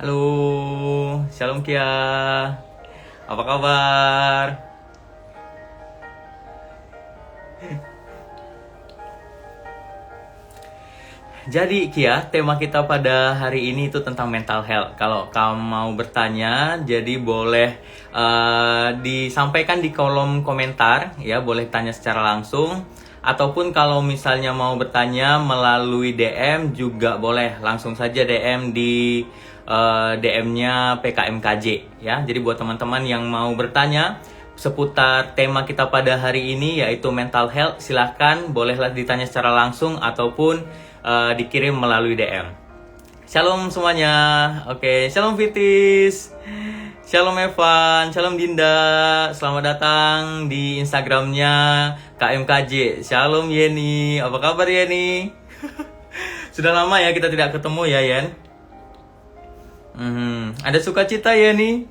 Halo, Shalom Kia. Apa kabar? Jadi Kia, tema kita pada hari ini itu tentang mental health. Kalau kamu mau bertanya, jadi boleh disampaikan di kolom komentar, ya boleh tanya secara langsung. Ataupun kalau misalnya mau bertanya melalui DM juga boleh, langsung saja DM di DM-nya PKMKJ, ya. Jadi buat teman-teman yang mau bertanya seputar tema kita pada hari ini yaitu mental health, silahkan bolehlah ditanya secara langsung ataupun dikirim melalui DM. Shalom semuanya. Oke, shalom Fitis. Shalom Evan, shalom Dinda. Selamat datang di Instagramnya KMKJ. Shalom Yeni. Apa kabar Yeni? Sudah lama ya kita tidak ketemu ya Yen. Ada sukacita Yeni?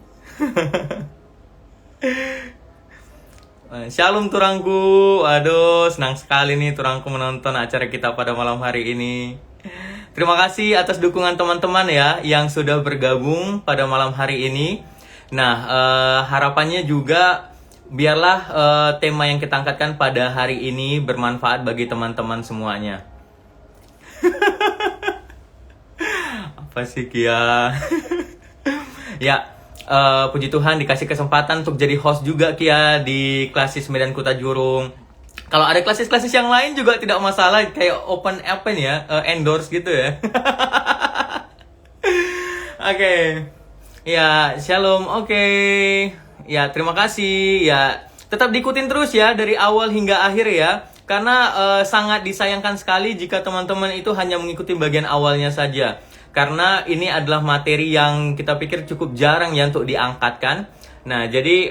Shalom Turangku. Aduh, senang sekali nih Turangku menonton acara kita pada malam hari ini. Terima kasih atas dukungan teman-teman ya yang sudah bergabung pada malam hari ini. Nah, harapannya juga biarlah tema yang kita angkatkan pada hari ini bermanfaat bagi teman-teman semuanya. Apa sih Kia? Ya, puji Tuhan dikasih kesempatan untuk jadi host juga Kia di Klasis Medan Kota Jurung. Kalau ada klasis-klasis yang lain juga tidak masalah, kayak open ya, endorse gitu ya. Oke. Ya, shalom. Oke. Ya, terima kasih. Ya, tetap diikutin terus ya dari awal hingga akhir ya. Karena sangat disayangkan sekali jika teman-teman itu hanya mengikuti bagian awalnya saja. Karena ini adalah materi yang kita pikir cukup jarang ya untuk diangkatkan. Nah, jadi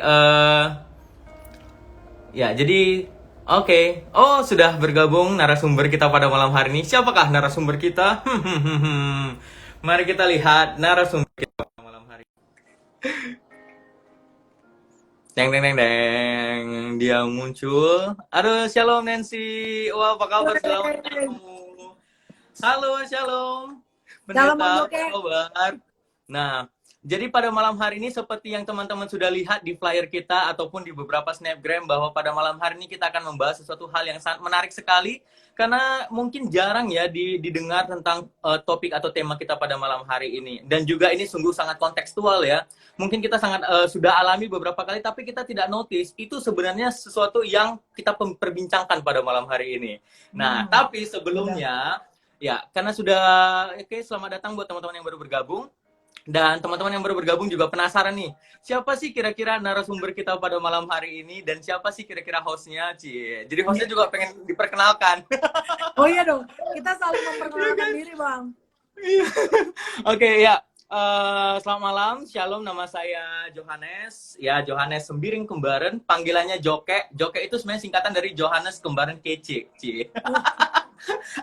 oke. Oh, sudah bergabung narasumber kita pada malam hari ini. Siapakah narasumber kita? Mari kita lihat narasumber kita pada malam hari ini. Deng deng deng deng, dia muncul. Aduh, shalom Nancy. Wah, apa kabar? Selamat ketemu. Halo, shalom. Shalom Bang Pendeta, Joke. apa kabar? Nah, jadi pada malam hari ini seperti yang teman-teman sudah lihat di flyer kita ataupun di beberapa snapgram bahwa pada malam hari ini kita akan membahas sesuatu hal yang sangat menarik sekali karena mungkin jarang ya didengar tentang topik atau tema kita pada malam hari ini, dan juga ini sungguh sangat kontekstual ya. Mungkin kita sangat sudah alami beberapa kali tapi kita tidak notice itu sebenarnya sesuatu yang kita perbincangkan pada malam hari ini. Nah, tapi sebelumnya ya, karena sudah oke, selamat datang buat teman-teman yang baru bergabung. Dan teman-teman yang baru bergabung juga penasaran nih, siapa sih kira-kira narasumber kita pada malam hari ini dan siapa sih kira-kira hostnya, Cie. Jadi hostnya juga pengen diperkenalkan. Oh iya dong, kita saling memperkenalkan diri Bang. Oke, ya. Selamat malam, shalom, nama saya Johannes. Ya, Johannes Sembiring Kembaran, panggilannya Joke. Joke itu sebenarnya singkatan dari Johannes Kembaran Kece, Cie.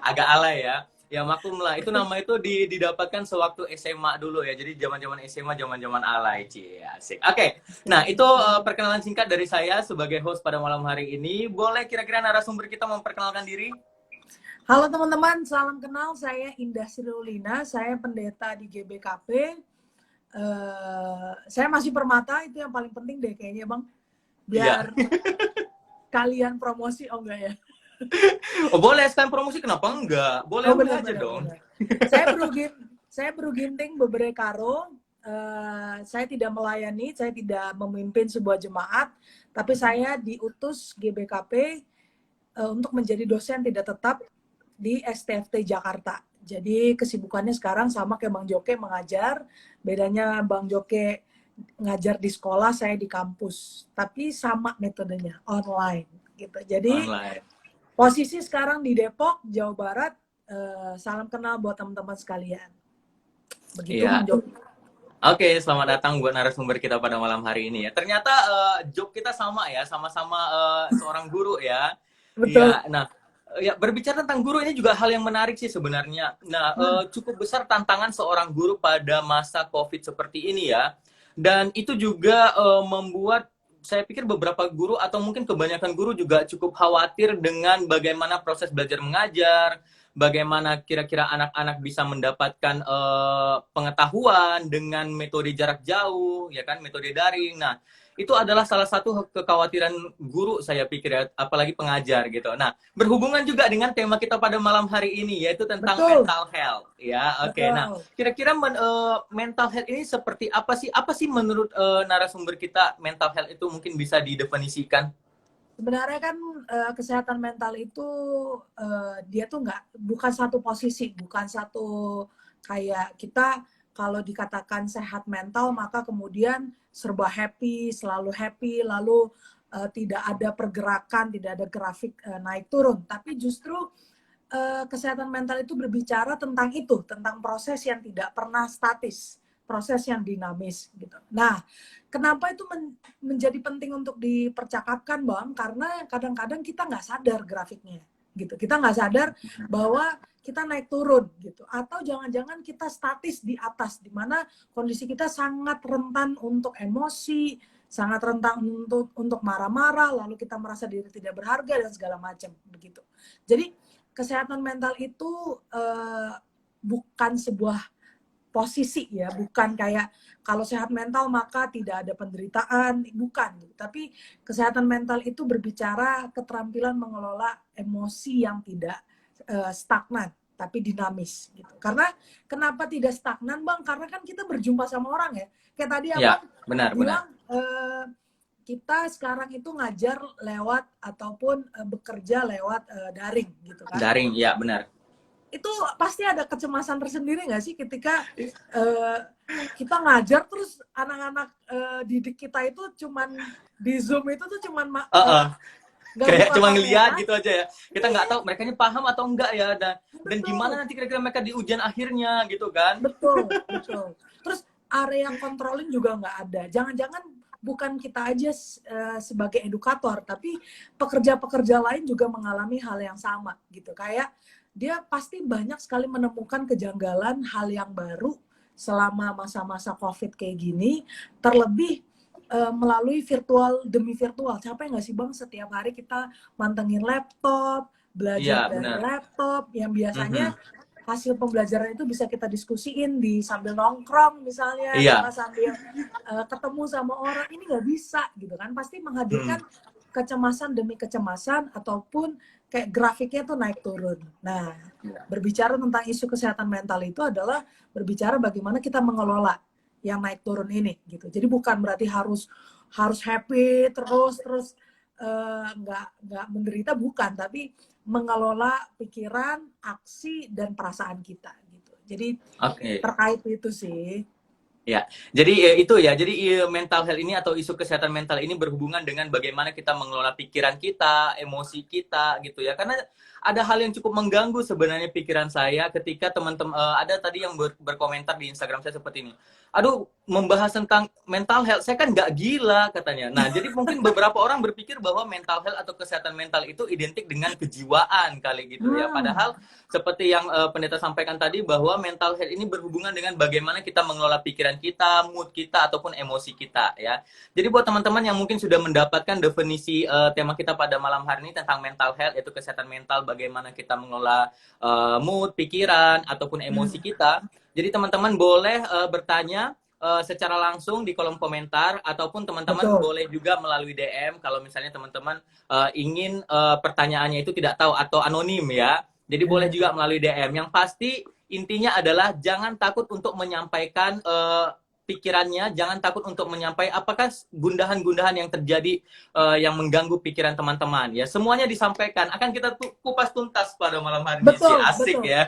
Agak alay ya. Ya maklum lah, itu nama itu didapatkan sewaktu SMA dulu ya. Jadi zaman-zaman SMA, zaman-zaman alay, Cie. Asik. Oke. Nah, itu perkenalan singkat dari saya sebagai host pada malam hari ini. Boleh kira-kira narasumber kita memperkenalkan diri? Halo teman-teman, salam kenal. Saya Indah Sirulina, saya pendeta di GBKP. Saya masih permata, itu yang paling penting deh kayaknya Bang. Biar kalian promosi, oh enggak ya? Oh boleh, sekalian promosi, kenapa enggak? Boleh, benar, aja benar, dong. Benar. Saya beruginting beberapa karo. Saya tidak melayani, saya tidak memimpin sebuah jemaat, tapi saya diutus GBKP untuk menjadi dosen tidak tetap di STFT Jakarta. Jadi kesibukannya sekarang sama kayak Bang Joke mengajar, bedanya Bang Joke ngajar di sekolah, saya di kampus. Tapi sama metodenya, online gitu. Jadi online. Posisi sekarang di Depok, Jawa Barat. Salam kenal buat teman-teman sekalian. Begitu Bang Joke. Oke, selamat datang buat narasumber kita pada malam hari ini ya. Ternyata job kita sama ya, sama-sama seorang guru ya. Betul. Ya, nah, ya berbicara tentang guru ini juga hal yang menarik sih sebenarnya. Nah, cukup besar tantangan seorang guru pada masa COVID seperti ini ya. Dan itu juga membuat saya pikir beberapa guru atau mungkin kebanyakan guru juga cukup khawatir dengan bagaimana proses belajar mengajar, bagaimana kira-kira anak-anak bisa mendapatkan pengetahuan dengan metode jarak jauh, ya kan, metode daring. Nah, itu adalah salah satu kekhawatiran guru saya pikir ya, apalagi pengajar gitu. Nah, berhubungan juga dengan tema kita pada malam hari ini, yaitu tentang Betul, mental health, ya. Oke, nah, betul. kira-kira mental health ini seperti apa sih? Apa sih menurut narasumber kita mental health itu mungkin bisa didefinisikan? Sebenarnya kan kesehatan mental itu dia tuh bukan satu posisi, bukan satu kayak kita kalau dikatakan sehat mental maka kemudian serba happy, lalu tidak ada pergerakan, tidak ada grafik naik turun. Tapi justru kesehatan mental itu berbicara tentang itu, tentang proses yang tidak pernah statis, proses yang dinamis gitu. Nah, kenapa itu menjadi penting untuk dipercakapkan, Bang? Karena kadang-kadang kita nggak sadar grafiknya, gitu. Kita nggak sadar bahwa kita naik turun, gitu. Atau jangan-jangan kita statis di atas, di mana kondisi kita sangat rentan untuk emosi, sangat rentan untuk marah-marah, lalu kita merasa diri tidak berharga dan segala macam, begitu. Jadi kesehatan mental itu bukan sebuah posisi ya, bukan kayak kalau sehat mental maka tidak ada penderitaan, bukan. Tapi kesehatan mental itu berbicara keterampilan mengelola emosi yang tidak stagnan, tapi dinamis gitu. Karena kenapa tidak stagnan, Bang? Karena kan kita berjumpa sama orang ya. Kayak tadi Ya, Abang benar-benar. bilang kita sekarang itu ngajar lewat ataupun bekerja lewat daring gitu kan. Daring, ya benar. Itu pasti ada kecemasan tersendiri nggak sih ketika kita ngajar terus anak-anak didik kita itu cuman di Zoom itu tuh cuman nggak Kayak buka cuma ngeliat kamera. gitu aja ya. Kita nggak tahu mereka ini paham atau enggak ya, dan gimana Betul, nanti kira-kira mereka di ujian akhirnya gitu kan. betul, betul. Terus area controlling juga nggak ada. Jangan-jangan bukan kita aja sebagai edukator, tapi pekerja-pekerja lain juga mengalami hal yang sama gitu. Kayak dia pasti banyak sekali menemukan kejanggalan hal yang baru selama masa-masa COVID kayak gini, terlebih melalui virtual demi virtual. Capek nggak sih, Bang, setiap hari kita mantengin laptop, belajar Iya, dari benar. laptop, yang biasanya Mhm. hasil pembelajaran itu bisa kita diskusiin di sambil nongkrong misalnya, kita Iya. sambil ketemu sama orang, ini nggak bisa gitu kan, pasti Hmm. menghadirkan kecemasan demi kecemasan ataupun kayak grafiknya tuh naik turun. Nah, Iya. berbicara tentang isu kesehatan mental itu adalah berbicara bagaimana kita mengelola yang naik turun ini gitu. Jadi bukan berarti harus happy terus nggak menderita, bukan, tapi mengelola pikiran, aksi dan perasaan kita gitu. Jadi Oke. terkait itu sih. Ya, jadi itu ya. Jadi mental health ini atau isu kesehatan mental ini berhubungan dengan bagaimana kita mengelola pikiran kita, emosi kita, gitu ya. Karena ada hal yang cukup mengganggu sebenarnya pikiran saya ketika teman-teman ada tadi yang berkomentar di Instagram saya seperti ini. Aduh, membahas tentang mental health, saya kan nggak gila katanya. Nah, jadi mungkin beberapa orang berpikir bahwa mental health atau kesehatan mental itu identik dengan kejiwaan kali gitu ya. Padahal seperti yang pendeta sampaikan tadi bahwa mental health ini berhubungan dengan bagaimana kita mengelola pikiran kita, mood kita ataupun emosi kita ya. Jadi buat teman-teman yang mungkin sudah mendapatkan definisi tema kita pada malam hari ini tentang mental health, yaitu kesehatan mental, bagaimana kita mengelola mood, pikiran ataupun emosi kita. Jadi teman-teman boleh bertanya secara langsung di kolom komentar ataupun teman-teman Betul. boleh juga melalui DM kalau misalnya teman-teman ingin pertanyaannya itu tidak tahu atau anonim ya. Jadi boleh juga melalui DM. Yang pasti intinya adalah jangan takut untuk menyampaikan pikirannya, jangan takut untuk menyampaikan apakah gundahan-gundahan yang terjadi yang mengganggu pikiran teman-teman ya. Semuanya disampaikan. Akan kita kupas tuntas pada malam hari ini sih. Betul, Asik betul. ya.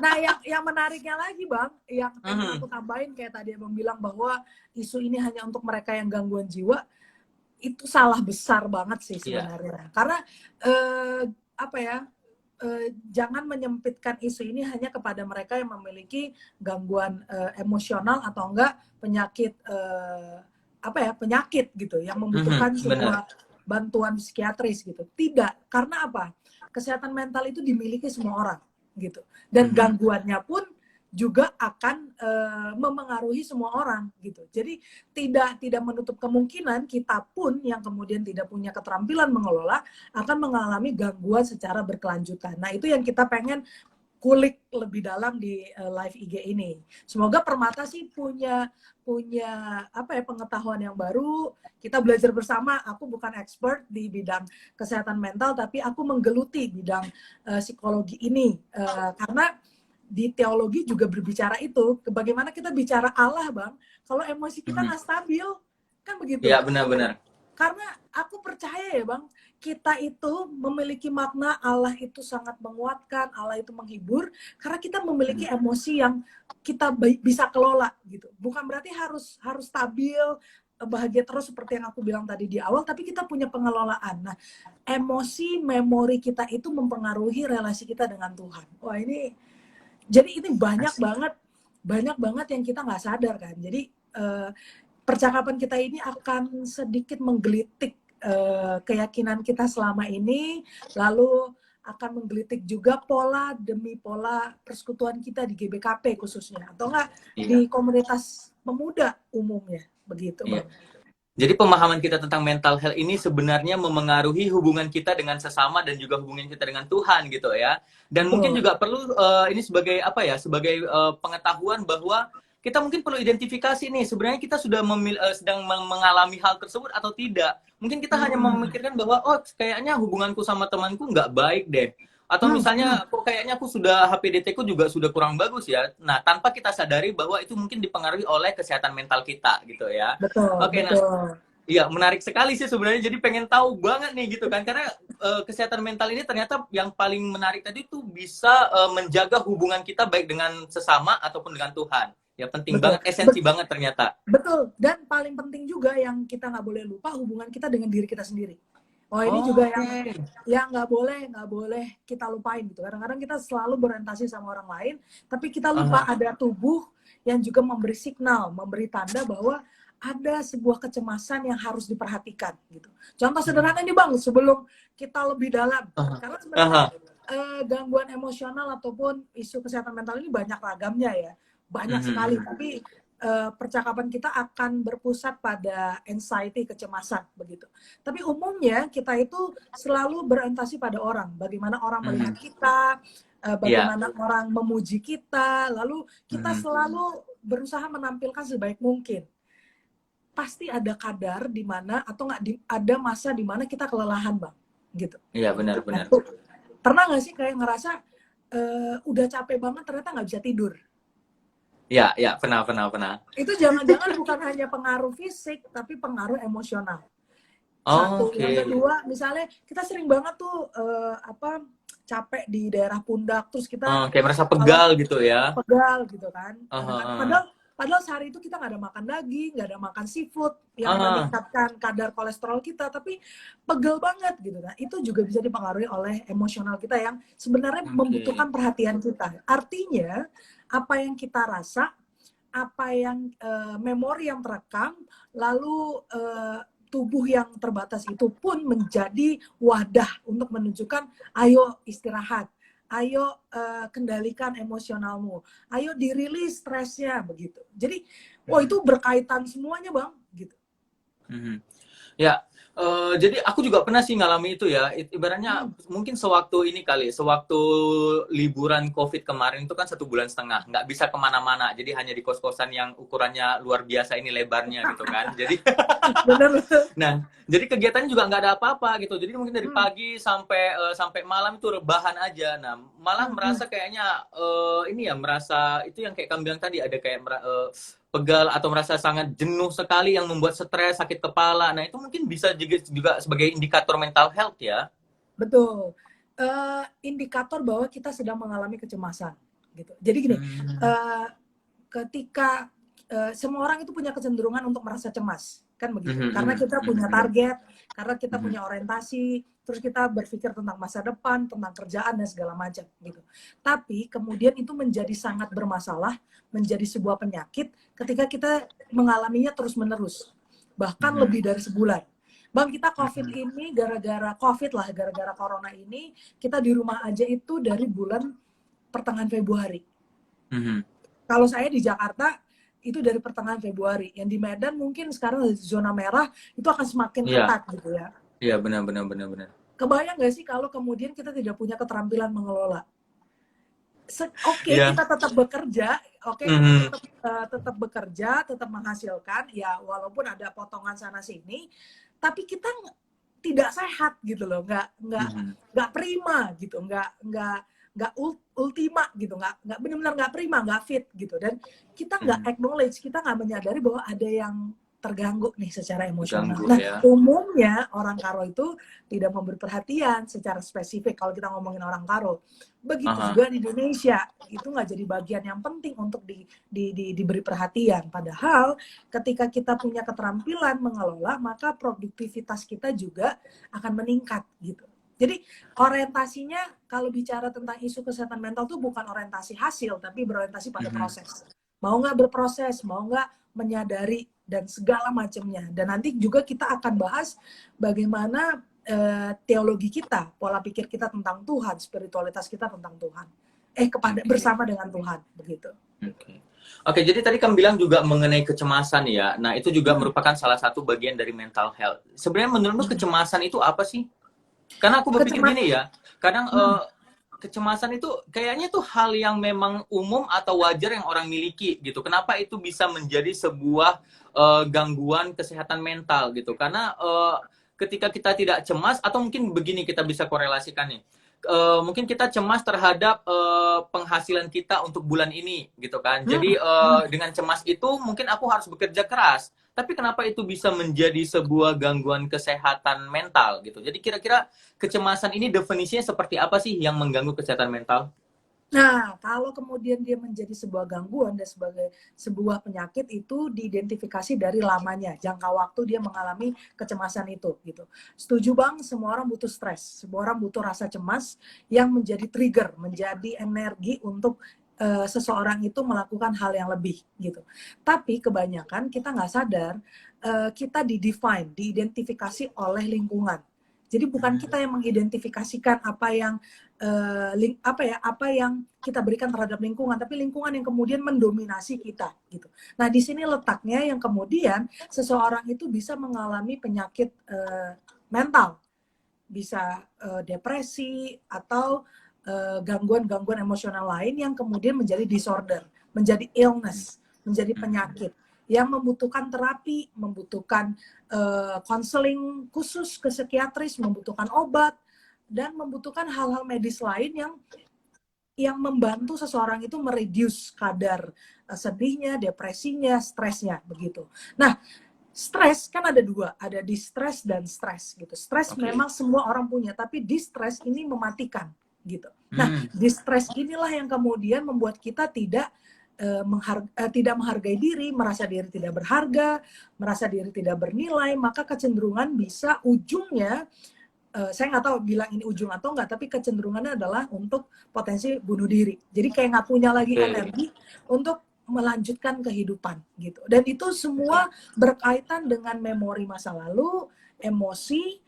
Nah, yang menariknya lagi, Bang, yang pengen aku tambahin kayak tadi Abang bilang bahwa isu ini hanya untuk mereka yang gangguan jiwa, itu salah besar banget sih Iya. sebenarnya. Karena apa ya? Jangan menyempitkan isu ini hanya kepada mereka yang memiliki gangguan emosional atau enggak penyakit apa ya, penyakit gitu yang membutuhkan Benar. sebuah bantuan psikiatris gitu. Tidak, karena apa? Kesehatan mental itu dimiliki semua orang gitu. Dan gangguannya pun juga akan memengaruhi semua orang gitu. Jadi tidak menutup kemungkinan kita pun yang kemudian tidak punya keterampilan mengelola akan mengalami gangguan secara berkelanjutan. Nah, itu yang kita pengen kulik lebih dalam di live IG ini. Semoga Permata sih punya apa ya, pengetahuan yang baru. Kita belajar bersama. Aku bukan expert di bidang kesehatan mental, tapi aku menggeluti bidang psikologi ini karena di teologi juga berbicara itu. Bagaimana kita bicara Allah, Bang, kalau emosi kita nggak stabil, kan begitu. Iya, benar-benar. Karena aku percaya ya, Bang, kita itu memiliki makna Allah itu sangat menguatkan, Allah itu menghibur, karena kita memiliki emosi yang kita bisa kelola gitu. Bukan berarti harus stabil, bahagia terus seperti yang aku bilang tadi di awal, tapi kita punya pengelolaan. Nah, emosi, memori kita itu mempengaruhi relasi kita dengan Tuhan. Wah, jadi ini banyak banget yang kita nggak sadar kan. Jadi percakapan kita ini akan sedikit menggelitik keyakinan kita selama ini, lalu akan menggelitik juga pola demi pola persekutuan kita di GBKP khususnya, atau enggak di komunitas pemuda umumnya, begitu, Bang. Jadi pemahaman kita tentang mental health ini sebenarnya memengaruhi hubungan kita dengan sesama dan juga hubungan kita dengan Tuhan gitu ya. Dan mungkin juga perlu ini sebagai apa ya, sebagai pengetahuan bahwa kita mungkin perlu identifikasi nih, sebenarnya kita sudah sedang mengalami hal tersebut atau tidak. Mungkin kita hanya memikirkan bahwa, oh kayaknya hubunganku sama temanku nggak baik deh. Atau misalnya, kok kayaknya aku sudah, HPDT-ku juga sudah kurang bagus ya. Nah, tanpa kita sadari bahwa itu mungkin dipengaruhi oleh kesehatan mental kita gitu ya. Oke, nah, iya, menarik sekali sih sebenarnya. Jadi pengen tahu banget nih gitu kan. Karena kesehatan mental ini ternyata yang paling menarik tadi tuh bisa menjaga hubungan kita baik dengan sesama ataupun dengan Tuhan. Ya penting banget, esensi banget ternyata. Betul, dan paling penting juga yang kita nggak boleh lupa hubungan kita dengan diri kita sendiri. Oh ini juga yang nggak boleh kita lupain gitu. Kadang-kadang kita selalu berorientasi sama orang lain, tapi kita lupa ada tubuh yang juga memberi signal, memberi tanda bahwa ada sebuah kecemasan yang harus diperhatikan gitu. Contoh sederhana nih, Bang, sebelum kita lebih dalam, karena sebenarnya gangguan emosional ataupun isu kesehatan mental ini banyak ragamnya ya. Banyak sekali, tapi percakapan kita akan berpusat pada anxiety, kecemasan begitu. Tapi umumnya kita itu selalu berorientasi pada orang, bagaimana orang melihat kita, bagaimana orang memuji kita, lalu kita selalu berusaha menampilkan sebaik mungkin. Pasti ada kadar di mana atau ada masa di mana kita kelelahan, Bang, gitu. Iya, benar-benar. Pernah nggak sih kayak ngerasa udah capek banget ternyata nggak bisa tidur? Ya, pernah. Itu jangan-jangan bukan hanya pengaruh fisik, tapi pengaruh emosional. Satu. Yang kedua, misalnya kita sering banget tuh capek di daerah pundak, terus kita kayak merasa pegal gitu ya. Pegal gitu kan. Padahal sehari itu kita nggak ada makan daging, nggak ada makan seafood yang meningkatkan kadar kolesterol kita, tapi pegel banget gitu. Nah, itu juga bisa dipengaruhi oleh emosional kita yang sebenarnya membutuhkan perhatian kita. Artinya, apa yang kita rasa, apa yang memori yang terekam, lalu tubuh yang terbatas itu pun menjadi wadah untuk menunjukkan, ayo istirahat, ayo kendalikan emosionalmu, ayo dirilis stresnya begitu. Jadi, itu berkaitan semuanya, Bang, gitu. Ya, jadi aku juga pernah sih ngalami itu ya. Ibaratnya mungkin sewaktu liburan COVID kemarin itu kan 1,5 bulan, nggak bisa kemana-mana. Jadi hanya di kos-kosan yang ukurannya luar biasa ini lebarnya gitu kan. Jadi, nah, jadi kegiatannya juga nggak ada apa-apa gitu. Jadi mungkin dari pagi sampai malam itu rebahan aja. Nah, malah merasa kayaknya merasa itu yang kayak kamu bilang tadi, ada kayak pegal atau merasa sangat jenuh sekali yang membuat stres, sakit kepala. Nah, itu mungkin bisa juga sebagai indikator mental health ya. Betul. Indikator bahwa kita sedang mengalami kecemasan gitu. Jadi gini, ketika semua orang itu punya kecenderungan untuk merasa cemas, kan begitu. Karena kita punya target, karena kita punya orientasi, terus kita berpikir tentang masa depan, tentang kerjaan dan segala macam gitu. Tapi kemudian itu menjadi sangat bermasalah, menjadi sebuah penyakit ketika kita mengalaminya terus-menerus, bahkan lebih dari sebulan. Bang, kita COVID ini gara-gara corona ini, kita di rumah aja itu dari bulan pertengahan Februari. kalau saya di Jakarta itu dari pertengahan Februari. Yang di Medan mungkin sekarang zona merah itu akan semakin Iya, ketat gitu ya. iya benar. Kebayang nggak sih kalau kemudian kita tidak punya keterampilan mengelola? Oke, Iya. kita tetap bekerja, oke, kita Mhm. tetap bekerja, tetap menghasilkan, ya walaupun ada potongan sana sini, tapi kita tidak sehat gitu loh, Mhm. nggak prima gitu, nggak ultima gitu, nggak benar-benar nggak prima, nggak fit gitu, dan kita nggak Mhm. acknowledge, kita nggak menyadari bahwa ada yang terganggu nih secara emosional. Terganggu Nah, ya. umumnya orang Karo itu tidak memberi perhatian secara spesifik kalau kita ngomongin orang Karo. Begitu Aha. juga di Indonesia, itu nggak jadi bagian yang penting untuk diberi perhatian. Padahal ketika kita punya keterampilan mengelola, maka produktivitas kita juga akan meningkat gitu. Jadi orientasinya kalau bicara tentang isu kesehatan mental itu bukan orientasi hasil, tapi berorientasi pada Mhm. proses. Mau nggak berproses, mau nggak menyadari dan segala macamnya. Dan nanti juga kita akan bahas bagaimana teologi kita, pola pikir kita tentang Tuhan, spiritualitas kita tentang Tuhan. Oke. Bersama dengan Tuhan, begitu. Oke. Oke, jadi tadi kamu bilang juga mengenai kecemasan ya. Nah, itu juga Hmm. merupakan salah satu bagian dari mental health. Sebenarnya menurutmu Hmm. kecemasan itu apa sih? Karena aku berpikir Kecemat gini ya, kadang hmm. kecemasan itu kayaknya tuh hal yang memang umum atau wajar yang orang miliki gitu. Kenapa itu bisa menjadi sebuah gangguan kesehatan mental gitu? Karena ketika kita tidak cemas atau mungkin begini kita bisa korelasikan nih. Mungkin kita cemas terhadap penghasilan kita untuk bulan ini gitu kan. Hmm. Jadi Hmm. dengan cemas itu mungkin aku harus bekerja keras. Tapi kenapa itu bisa menjadi sebuah gangguan kesehatan mental gitu? Jadi kira-kira kecemasan ini definisinya seperti apa sih yang mengganggu kesehatan mental? Nah, kalau kemudian dia menjadi sebuah gangguan dan sebagai sebuah penyakit itu diidentifikasi dari lamanya, jangka waktu dia mengalami kecemasan itu gitu. Setuju Bang, semua orang butuh stres, semua orang butuh rasa cemas yang menjadi trigger, menjadi energi untuk seseorang itu melakukan hal yang lebih gitu. Tapi kebanyakan kita nggak sadar kita diidentifikasi oleh lingkungan. Jadi bukan kita yang mengidentifikasikan apa yang kita berikan terhadap lingkungan, tapi lingkungan yang kemudian mendominasi kita gitu. Nah, di sini letaknya yang kemudian seseorang itu bisa mengalami penyakit mental, bisa depresi atau gangguan-gangguan emosional lain yang kemudian menjadi disorder, menjadi illness, menjadi penyakit yang membutuhkan terapi, membutuhkan konseling khusus ke psikiatris, membutuhkan obat, dan membutuhkan hal-hal medis lain yang membantu seseorang itu mereduce kadar sedihnya, depresinya, stresnya begitu. Nah, stres kan ada dua, ada distress dan stres gitu. Stres memang semua orang punya, tapi distress ini mematikan gitu. Nah, distress inilah yang kemudian membuat kita tidak menghargai diri, merasa diri tidak berharga, merasa diri tidak bernilai, maka kecenderungan bisa ujungnya saya nggak tahu bilang ini ujung atau enggak, tapi kecenderungannya adalah untuk potensi bunuh diri. Jadi kayak nggak punya lagi energi untuk melanjutkan kehidupan gitu. Dan itu semua berkaitan dengan memori masa lalu, emosi,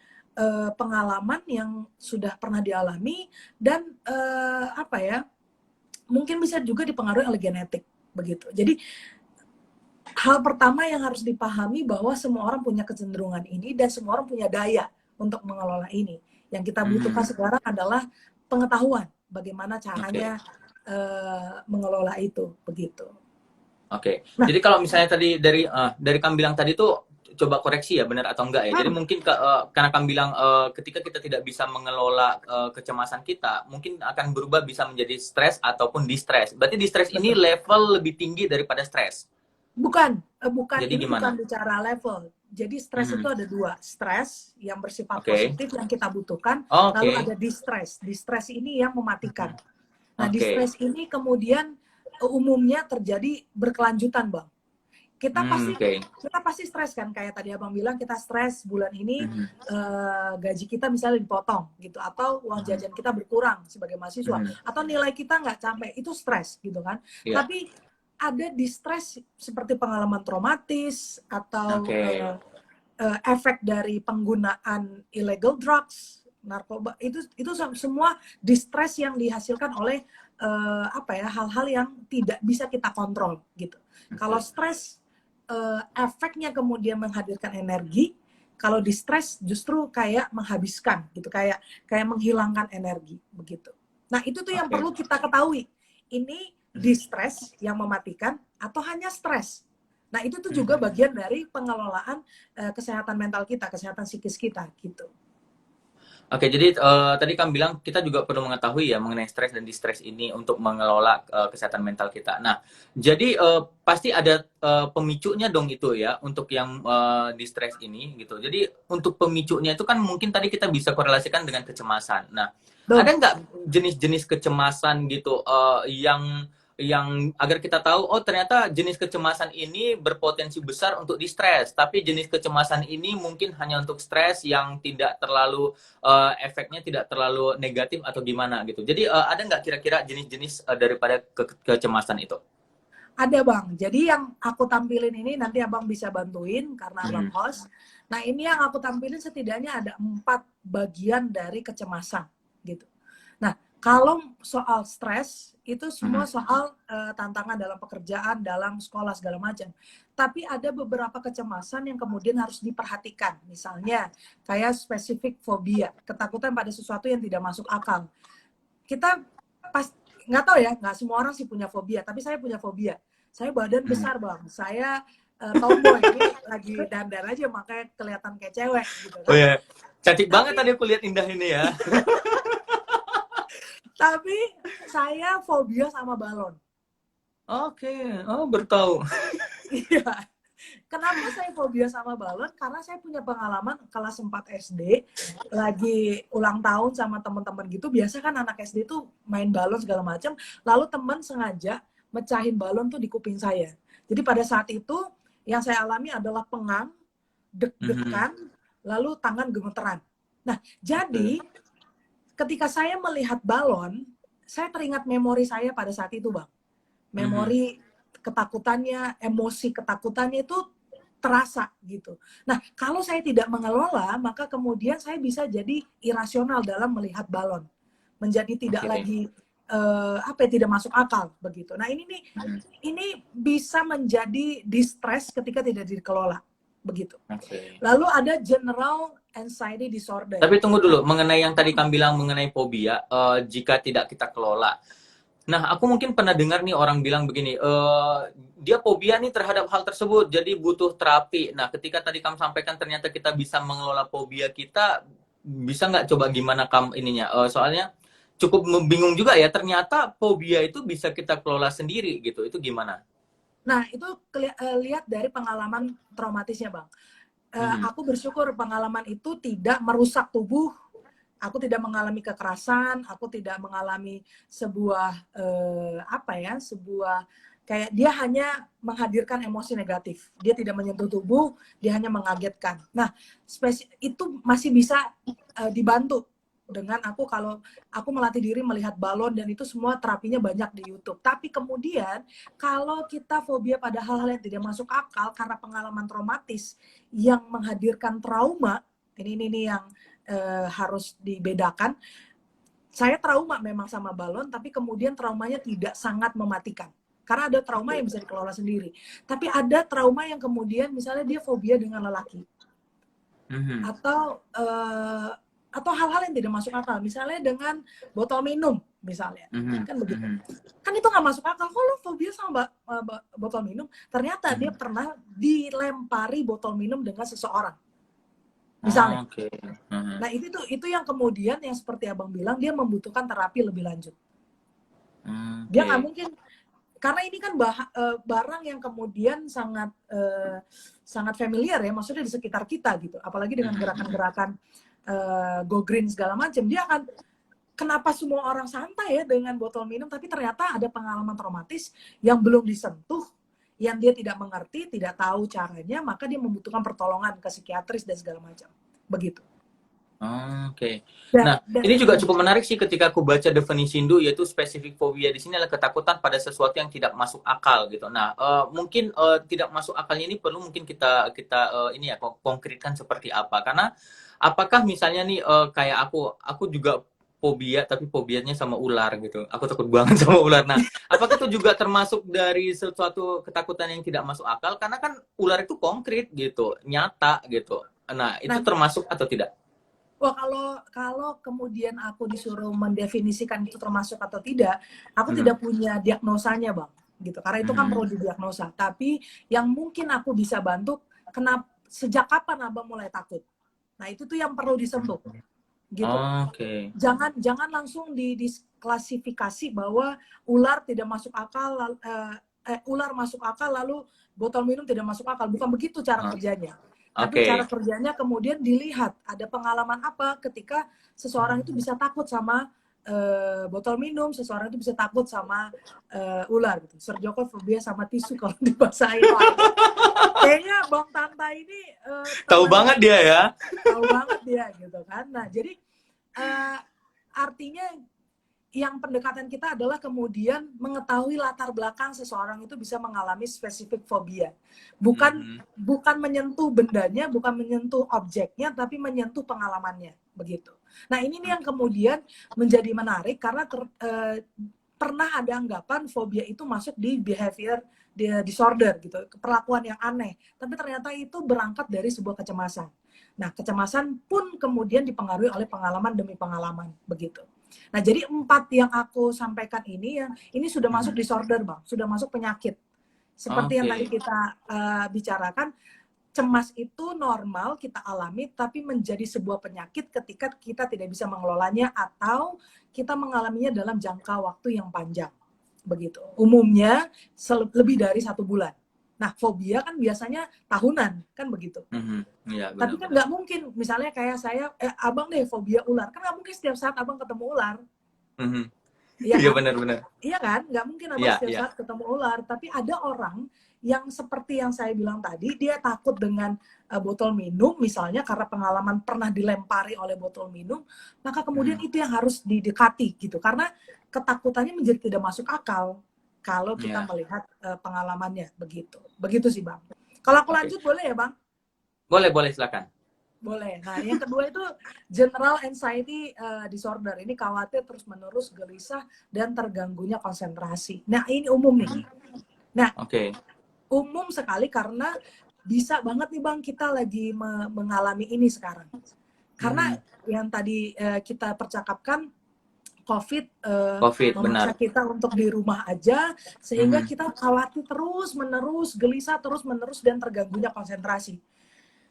pengalaman yang sudah pernah dialami, dan mungkin bisa juga dipengaruhi oleh genetik begitu. Jadi hal pertama yang harus dipahami bahwa semua orang punya kecenderungan ini dan semua orang punya daya untuk mengelola ini. Yang kita butuhkan sekarang adalah pengetahuan bagaimana caranya mengelola itu begitu. Oke. Nah, Jadi kalau misalnya tadi dari kamu bilang tadi tuh coba koreksi ya benar atau enggak ya. Jadi mungkin karena kamu bilang ketika kita tidak bisa mengelola kecemasan kita, mungkin akan berubah bisa menjadi stres ataupun distress. Berarti distress ini betul. level lebih tinggi daripada stres. Bukan, Jadi ini bukan gimana? bicara level. Jadi stres itu ada dua, stres yang bersifat Oke. positif yang kita butuhkan, lalu Oke. ada distress. Distress ini yang mematikan. Nah, Oke. distress ini kemudian umumnya terjadi berkelanjutan, Bang. Kita Oke. pasti stres kan, kayak tadi Abang bilang kita stres bulan ini gaji kita misalnya dipotong gitu, atau uang jajan kita berkurang sebagai mahasiswa, atau nilai kita nggak sampai, itu stres gitu kan. Iya. Tapi ada distress seperti pengalaman traumatis atau efek dari penggunaan illegal drugs, narkoba, itu semua distress yang dihasilkan oleh apa ya, hal-hal yang tidak bisa kita kontrol gitu. Kalau stres efeknya kemudian menghadirkan energi, kalau di stres justru kayak menghabiskan gitu, kayak menghilangkan energi begitu. Nah, itu tuh yang perlu kita ketahui. Ini di stres yang mematikan atau hanya stres. Nah, itu tuh juga bagian dari pengelolaan kesehatan mental kita, kesehatan psikis kita gitu. Oke, jadi tadi kamu bilang kita juga perlu mengetahui ya mengenai stres dan distres ini untuk mengelola kesehatan mental kita. Nah, jadi pasti ada pemicunya dong itu ya untuk yang distres ini gitu. Jadi untuk pemicunya itu kan mungkin tadi kita bisa korelasikan dengan kecemasan. Nah, ada nggak jenis-jenis kecemasan gitu yang agar kita tahu oh ternyata jenis kecemasan ini berpotensi besar untuk distres, tapi jenis kecemasan ini mungkin hanya untuk stres yang tidak terlalu efeknya tidak terlalu negatif atau gimana gitu. Jadi ada nggak kira-kira jenis-jenis daripada kecemasan itu? Ada Bang, jadi yang aku tampilin ini nanti Abang bisa bantuin karena Abang host. Nah ini yang aku tampilin setidaknya ada 4 bagian dari kecemasan gitu. Nah kalau soal stres itu semua soal tantangan dalam pekerjaan, dalam sekolah segala macam. Tapi ada beberapa kecemasan yang kemudian harus diperhatikan. Misalnya kayak spesifik fobia, ketakutan pada sesuatu yang tidak masuk akal. Kita pas nggak tahu ya, nggak semua orang sih punya fobia, tapi saya punya fobia. Saya badan besar Bang, saya tomboy, ini lagi dandan aja makanya kelihatan kayak cewek gitu kan. Oh ya, cantik Tapi, banget tadi aku lihat Indah ini ya. tapi saya fobia sama balon. Oke, oh bertahu. Iya. Kenapa saya fobia sama balon? Karena saya punya pengalaman kelas 4 SD, lagi ulang tahun sama teman-teman gitu. Biasa kan anak SD tuh main balon segala macam. Lalu teman sengaja mecahin balon tuh di kuping saya. Jadi pada saat itu yang saya alami adalah pengang, deg-degan, lalu tangan gemeteran. Nah, jadi ketika saya melihat balon, saya teringat memori saya pada saat itu, Bang. Memori ketakutannya, emosi ketakutannya itu terasa gitu. Nah, kalau saya tidak mengelola, maka kemudian saya bisa jadi irasional dalam melihat balon, menjadi tidak lagi apa ya, tidak masuk akal begitu. Nah, ini bisa menjadi distress ketika tidak dikelola begitu. Lalu ada general anxiety disorder. Tapi tunggu dulu, mengenai yang tadi kamu bilang mengenai fobia, jika tidak kita kelola. Nah, aku mungkin pernah dengar nih orang bilang begini, dia fobia nih terhadap hal tersebut, jadi butuh terapi. Nah, ketika tadi kamu sampaikan ternyata kita bisa mengelola fobia kita, bisa nggak coba gimana kamu ininya? Soalnya cukup bingung juga ya, ternyata fobia itu bisa kita kelola sendiri gitu, itu gimana? Nah, itu lihat dari pengalaman traumatisnya, Bang. Aku bersyukur pengalaman itu tidak merusak tubuh, aku tidak mengalami kekerasan, aku tidak mengalami sebuah apa ya, sebuah kayak dia hanya menghadirkan emosi negatif. Dia tidak menyentuh tubuh, dia hanya mengagetkan. Nah, itu masih bisa dibantu dengan aku kalau aku melatih diri melihat balon dan itu semua terapinya banyak di YouTube. Tapi kemudian kalau kita fobia pada hal-hal yang tidak masuk akal karena pengalaman traumatis yang menghadirkan trauma, ini yang harus dibedakan. Saya trauma memang sama balon, tapi kemudian traumanya tidak sangat mematikan. Karena ada trauma yang bisa dikelola sendiri. Tapi ada trauma yang kemudian misalnya dia fobia dengan lelaki. Atau hal-hal yang tidak masuk akal. Misalnya dengan botol minum, misalnya. Kan begitu. Kan itu nggak masuk akal. Kok lo fobia sama botol minum? Ternyata dia pernah dilempari botol minum dengan seseorang. Misalnya. Nah, itu yang kemudian yang seperti Abang bilang, dia membutuhkan terapi lebih lanjut. Dia nggak mungkin, karena ini kan barang yang kemudian sangat familiar ya, maksudnya di sekitar kita gitu. Apalagi dengan gerakan-gerakan go green segala macam, dia akan, kenapa semua orang santai ya dengan botol minum, tapi ternyata ada pengalaman traumatis yang belum disentuh, yang dia tidak mengerti, tidak tahu caranya, maka dia membutuhkan pertolongan ke psikiatris dan segala macam. Begitu. Oke. Nah, ini juga cukup menarik sih ketika aku baca definisi Hindu, yaitu spesifik fobia di sini adalah ketakutan pada sesuatu yang tidak masuk akal gitu. Nah, mungkin tidak masuk akalnya ini perlu mungkin kita ini ya konkretkan seperti apa. Karena apakah misalnya nih kayak aku juga fobia, tapi fobianya sama ular gitu. Aku takut banget sama ular. Nah, apakah itu juga termasuk dari sesuatu ketakutan yang tidak masuk akal? Karena kan ular itu konkret gitu, nyata gitu. Nah, itu Nah, termasuk atau tidak? wah, kalau kemudian aku disuruh mendefinisikan itu termasuk atau tidak, aku Mhm. tidak punya diagnosanya, Bang. Gitu. Karena itu kan perlu Mhm. didiagnosa. Tapi yang mungkin aku bisa bantu, sejak kapan Abang mulai takut? Nah, itu tuh yang perlu disentuh. Gitu. Oke. Jangan langsung diklasifikasi bahwa ular tidak masuk akal, ular masuk akal lalu botol minum tidak masuk akal. Bukan begitu cara Heeh. kerjanya. Tapi Oke. cara kerjanya kemudian dilihat ada pengalaman apa ketika seseorang itu bisa takut sama botol minum, seseorang itu bisa takut sama ular gitu. Sir Joko fobia sama tisu kalau dibasahin lain. Kayaknya Bang Tanta ini Tahu teman banget dia ya. tahu banget dia gitu kan. Nah, jadi artinya yang pendekatan kita adalah kemudian mengetahui latar belakang seseorang itu bisa mengalami spesifik fobia. Bukan Mhm. bukan menyentuh bendanya, bukan menyentuh objeknya, tapi menyentuh pengalamannya, begitu. Nah, ini nih yang kemudian menjadi menarik karena pernah ada anggapan fobia itu masuk di behavior disorder gitu, perlakuan yang aneh. Tapi ternyata itu berangkat dari sebuah kecemasan. Nah, kecemasan pun kemudian dipengaruhi oleh pengalaman demi pengalaman, begitu. Nah, jadi 4 yang aku sampaikan ini sudah masuk Mhm. disorder, Bang, sudah masuk penyakit. Seperti yang tadi Oke. kita bicarakan, cemas itu normal kita alami, tapi menjadi sebuah penyakit ketika kita tidak bisa mengelolanya atau kita mengalaminya dalam jangka waktu yang panjang, begitu. Umumnya lebih dari 1 bulan. Nah, fobia kan biasanya tahunan, kan begitu. Mhm. Iya, Tapi kan benar-benar. nggak mungkin, misalnya kayak saya, abang deh fobia ular, kan nggak mungkin setiap saat abang ketemu ular, Mhm. iya Iya, kan? benar-benar. Iya kan? Nggak mungkin abang Iya, setiap iya. saat ketemu ular. Tapi ada orang yang seperti yang saya bilang tadi, dia takut dengan botol minum, misalnya karena pengalaman pernah dilempari oleh botol minum, maka kemudian Mhm. itu yang harus didekati gitu. Karena ketakutannya menjadi tidak masuk akal kalau kita Iya. melihat pengalamannya begitu. Begitu sih, Bang. Kalau aku Oke. lanjut boleh ya, Bang? Boleh, boleh, silakan. Boleh. Nah, yang kedua itu general anxiety disorder. Ini khawatir terus-menerus, gelisah, dan terganggunya konsentrasi. Nah, ini umum nih. Mhm. Nah, Oke. umum sekali karena bisa banget nih Bang kita lagi mengalami ini sekarang. Karena Mhm. yang tadi kita percakapkan, COVID Covid, memaksa benar. kita untuk di rumah aja, sehingga Mhm. kita khawatir terus-menerus, gelisah terus-menerus, dan terganggunya konsentrasi.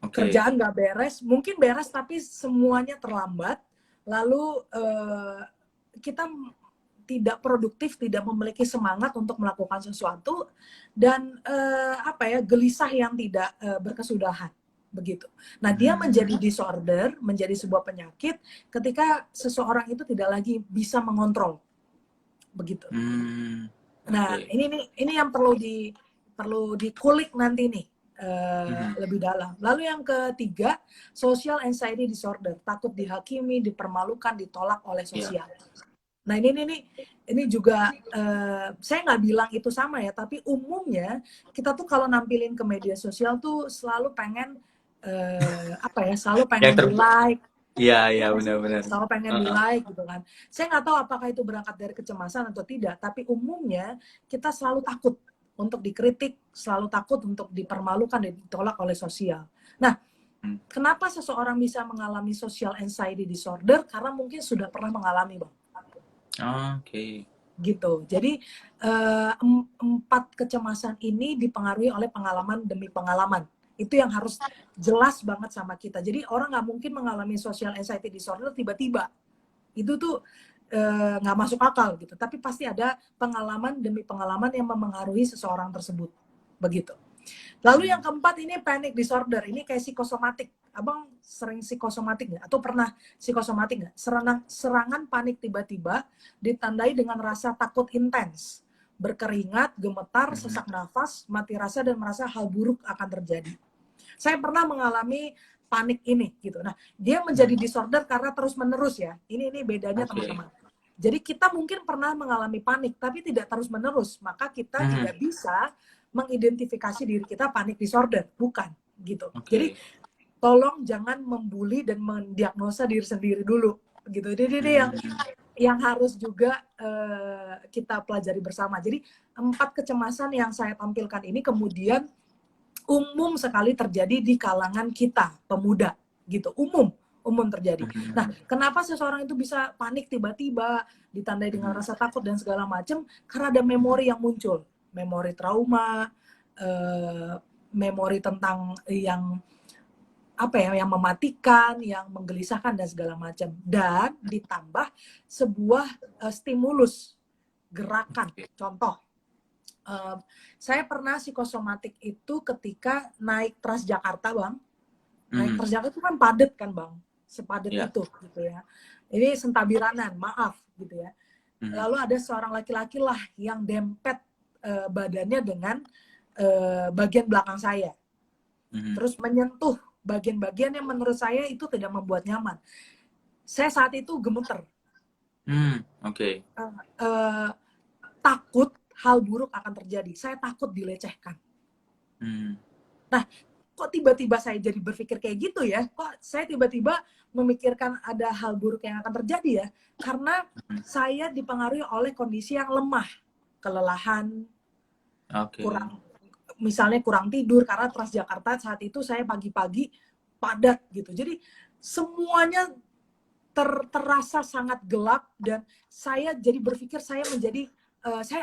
Oke. Kerjaan nggak beres, mungkin beres tapi semuanya terlambat, lalu kita tidak produktif, tidak memiliki semangat untuk melakukan sesuatu, dan apa ya, gelisah yang tidak berkesudahan, begitu. Nah, dia menjadi Mhm. disorder, menjadi sebuah penyakit ketika seseorang itu tidak lagi bisa mengontrol, begitu. Hmm. Nah, Oke. ini yang perlu dikulik nanti nih Mhm. lebih dalam. Lalu yang ketiga, social anxiety disorder, takut dihakimi, dipermalukan, ditolak oleh Iya. sosial. Nah, ini juga saya nggak bilang itu sama ya, tapi umumnya kita tuh kalau nampilin ke media sosial tuh selalu pengen apa ya, selalu Yang pengen di like. iya, iya, Iya nggak sih? benar-benar. Selalu pengen di Heeh. like gitu kan. Saya nggak tahu apakah itu berangkat dari kecemasan atau tidak, tapi umumnya kita selalu takut untuk dikritik, selalu takut untuk dipermalukan dan ditolak oleh sosial. Nah, Hmm. kenapa seseorang bisa mengalami social anxiety disorder? Karena mungkin sudah pernah mengalami, Bang. Oke. Gitu. Jadi 4 kecemasan ini dipengaruhi oleh pengalaman demi pengalaman. Itu yang harus jelas banget sama kita. Jadi orang nggak mungkin mengalami social anxiety disorder tiba-tiba. Itu tuh nggak masuk akal gitu. Tapi pasti ada pengalaman demi pengalaman yang memengaruhi seseorang tersebut. Begitu. Lalu Hmm. yang keempat ini panic disorder. Ini kayak psikosomatik. Abang sering psikosomatik nggak? Atau pernah psikosomatik nggak? Serangan panik tiba-tiba ditandai dengan rasa takut intens, berkeringat, gemetar, Mhm. sesak nafas, mati rasa, dan merasa hal buruk akan terjadi. Saya pernah mengalami panik ini gitu. Nah, dia menjadi Mhm. disorder karena terus-menerus ya. Ini bedanya Oke. teman-teman. Jadi kita mungkin pernah mengalami panik, tapi tidak terus-menerus. Maka kita Mhm. tidak bisa mengidentifikasi diri kita panik disorder. Bukan, gitu. Jadi Oke. tolong jangan membuli dan mendiagnosa diri sendiri dulu. gitu. Jadi yang harus juga kita pelajari bersama. Jadi 4 kecemasan yang saya tampilkan ini kemudian umum sekali terjadi di kalangan kita pemuda gitu, umum terjadi. Nah, kenapa seseorang itu bisa panik tiba-tiba, ditandai dengan rasa takut dan segala macam? Karena ada memori yang muncul, memori trauma, memori tentang yang apa ya, yang mematikan, yang menggelisahkan dan segala macam. Dan ditambah sebuah stimulus gerakan. Contoh, saya pernah psikosomatik itu ketika naik Transjakarta, Bang. Naik Transjakarta itu kan padat kan, Bang. Sepadat itu gitu ya. Ini sentabiranan, maaf gitu ya. Lalu ada seorang laki-laki lah yang dempet badannya dengan bagian belakang saya. Terus menyentuh bagian-bagian yang menurut saya itu tidak membuat nyaman. Saya saat itu gemeter. Takut hal buruk akan terjadi. Saya takut dilecehkan. Nah, kok tiba-tiba saya jadi berpikir kayak gitu ya? Kok saya tiba-tiba memikirkan ada hal buruk yang akan terjadi ya? Karena saya dipengaruhi oleh kondisi yang lemah, kelelahan, misalnya kurang tidur, karena Transjakarta saat itu saya pagi-pagi padat gitu. Jadi semuanya terasa sangat gelap dan saya jadi berpikir saya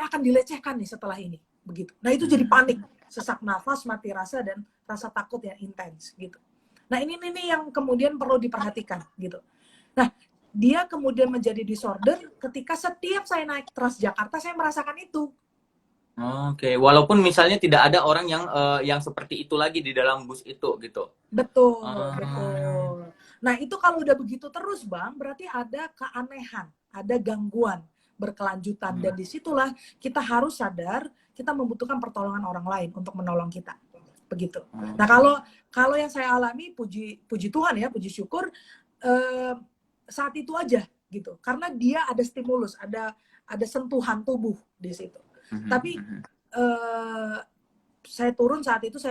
akan dilecehkan nih setelah ini, begitu. Nah itu jadi panik, sesak nafas, mati rasa dan rasa takut yang intens gitu. Nah ini yang kemudian perlu diperhatikan gitu. Nah dia kemudian menjadi disorder ketika setiap saya naik Transjakarta saya merasakan itu. Walaupun misalnya tidak ada orang yang seperti itu lagi di dalam bus itu gitu. Betul, betul. Nah itu kalau udah begitu terus, Bang, berarti ada keanehan, ada gangguan berkelanjutan dan disitulah kita harus sadar kita membutuhkan pertolongan orang lain untuk menolong kita, begitu. Nah kalau yang saya alami, puji Tuhan ya, puji syukur, saat itu aja gitu, karena dia ada stimulus, ada sentuhan tubuh di situ. Tapi saya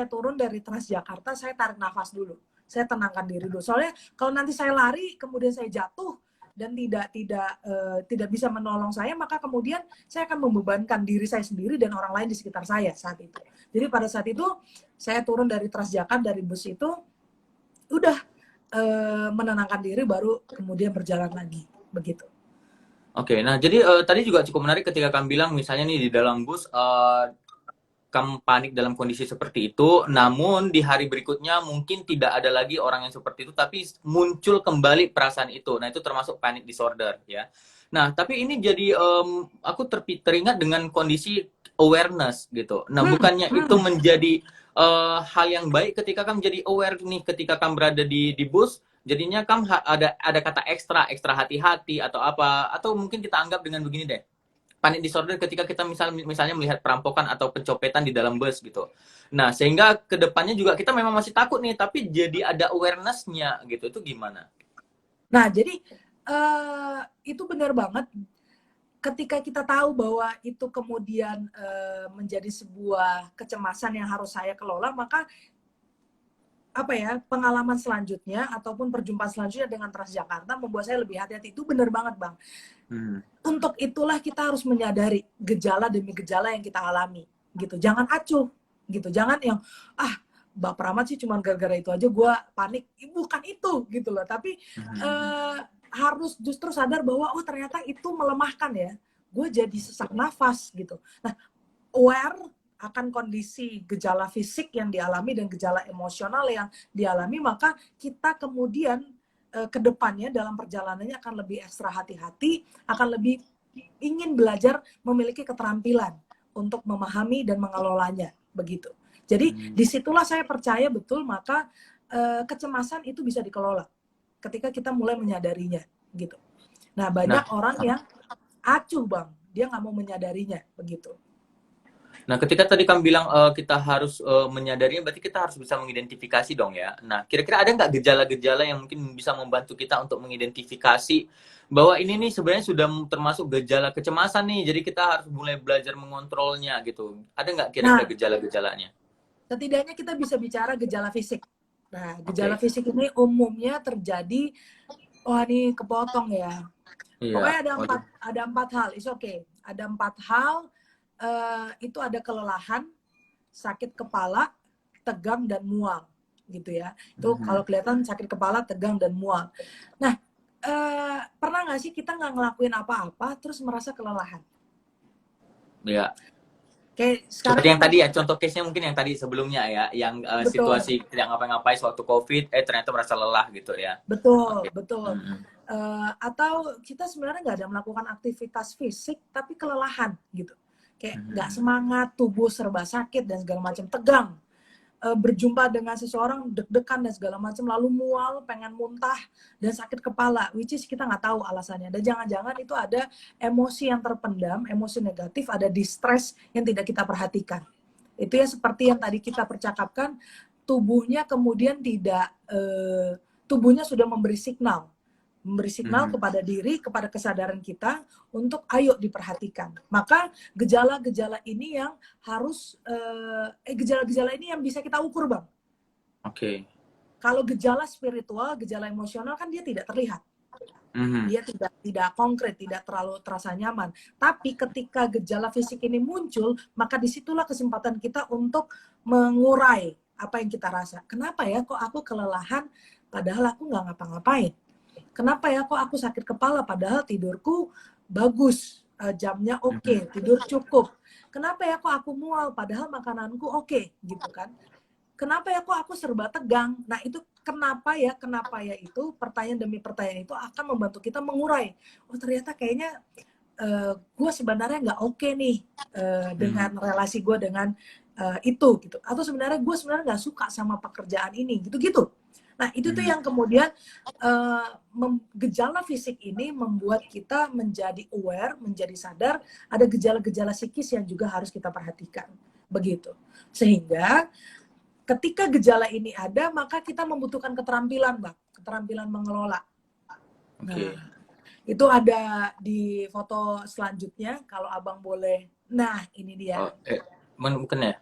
turun dari Transjakarta, saya tarik nafas dulu, saya tenangkan diri dulu. Soalnya kalau nanti saya lari, kemudian saya jatuh dan tidak bisa menolong saya, maka kemudian saya akan membebankan diri saya sendiri dan orang lain di sekitar saya saat itu. Jadi pada saat itu saya turun dari Transjakarta, dari bus itu, udah menenangkan diri, baru kemudian berjalan lagi, begitu. Nah jadi tadi juga cukup menarik ketika kamu bilang misalnya nih di dalam bus kamu panik dalam kondisi seperti itu, namun di hari berikutnya mungkin tidak ada lagi orang yang seperti itu, tapi muncul kembali perasaan itu. Nah, itu termasuk panic disorder, ya. Nah, tapi ini jadi, aku teringat dengan kondisi awareness, gitu. Nah, bukannya itu menjadi hal yang baik ketika kamu jadi aware nih, ketika kamu berada di bus, jadinya kamu ada kata ekstra hati-hati atau apa, atau mungkin kita anggap dengan begini deh. Panic disorder ketika kita misalnya melihat perampokan atau pencopetan di dalam bus gitu. Nah, sehingga kedepannya juga kita memang masih takut nih, tapi jadi ada awareness-nya gitu. Itu gimana? Nah, jadi itu benar banget. Ketika kita tahu bahwa itu kemudian menjadi sebuah kecemasan yang harus saya kelola, maka pengalaman selanjutnya ataupun perjumpaan selanjutnya dengan Transjakarta membuat saya lebih hati-hati. Itu benar banget, Bang. Untuk itulah kita harus menyadari gejala demi gejala yang kita alami gitu. Jangan acuh gitu, jangan yang baper amat sih, cuma gara-gara itu aja gue panik. Bukan itu gitu loh, tapi harus justru sadar bahwa ternyata itu melemahkan ya, gue jadi sesak nafas gitu. Nah, aware akan kondisi gejala fisik yang dialami dan gejala emosional yang dialami, maka kita kemudian kedepannya dalam perjalanannya akan lebih ekstra hati-hati, akan lebih ingin belajar memiliki keterampilan untuk memahami dan mengelolanya, begitu. Jadi disitulah saya percaya betul, maka kecemasan itu bisa dikelola ketika kita mulai menyadarinya, gitu. Nah banyak orang yang acuh, Bang, dia nggak mau menyadarinya, begitu. Nah, ketika tadi kamu bilang kita harus menyadarinya, berarti kita harus bisa mengidentifikasi dong ya. Nah, kira-kira ada nggak gejala-gejala yang mungkin bisa membantu kita untuk mengidentifikasi bahwa ini nih sebenarnya sudah termasuk gejala kecemasan nih, jadi kita harus mulai belajar mengontrolnya gitu. Ada nggak kira-kira gejala-gejalanya? Setidaknya kita bisa bicara gejala fisik. Nah, gejala fisik ini umumnya terjadi Wah, ini kepotong ya. Iya, Pokoknya waduh. ada empat hal. It's okay. Ada empat hal. Itu ada kelelahan, sakit kepala, tegang dan mual, gitu ya. Itu kalau Mhm. kelihatan sakit kepala, tegang dan mual. Nah, pernah nggak sih kita nggak ngelakuin apa-apa terus merasa kelelahan? Iya. Kayak sekarang Seperti kan yang tadi lagi ya, contoh case-nya mungkin yang tadi sebelumnya ya, yang betul, situasi tidak ngapa-ngapain suatu COVID, ternyata merasa lelah gitu ya. betul, Oke. betul. Mhm. Atau kita sebenarnya nggak ada melakukan aktivitas fisik tapi kelelahan gitu. Kayak nggak Mhm. semangat, tubuh serba sakit dan segala macam, tegang. Berjumpa dengan seseorang deg-degan dan segala macam, lalu mual, pengen muntah dan sakit kepala, which is kita nggak tahu alasannya. Dan jangan-jangan itu ada emosi yang terpendam, emosi negatif, ada distress yang tidak kita perhatikan. Itu ya seperti yang tadi kita percakapkan, tubuhnya kemudian tidak, tubuhnya sudah memberi signal Mhm. kepada diri, kepada kesadaran kita untuk ayo diperhatikan. Maka gejala-gejala ini yang harus gejala-gejala ini yang bisa kita ukur, Bang. Oke. Kalau gejala spiritual, gejala emosional kan dia tidak terlihat. Mhm. Dia tidak konkret, tidak terlalu terasa nyaman. Tapi ketika gejala fisik ini muncul, maka disitulah kesempatan kita untuk mengurai apa yang kita rasa. Kenapa ya kok aku kelelahan padahal aku nggak ngapa-ngapain? Kenapa ya kok aku sakit kepala padahal tidurku bagus, jamnya Mhm. oke, tidur cukup. Kenapa ya kok aku mual padahal makananku oke, gitu kan. Kenapa ya kok aku serba tegang. Nah itu kenapa ya itu pertanyaan demi pertanyaan itu akan membantu kita mengurai. Oh ternyata kayaknya gue sebenarnya nggak oke nih dengan Mhm. relasi gue dengan itu gitu. Atau sebenarnya gue sebenarnya nggak suka sama pekerjaan ini gitu-gitu. Nah itu tuh Mhm. yang kemudian gejala fisik ini membuat kita menjadi aware, menjadi sadar ada gejala-gejala psikis yang juga harus kita perhatikan. Begitu. Sehingga ketika gejala ini ada, maka kita membutuhkan keterampilan, Bang. Keterampilan mengelola. Nah, Oke. itu ada di foto selanjutnya, kalau Abang boleh. Nah, ini dia. Oh, bukan ya?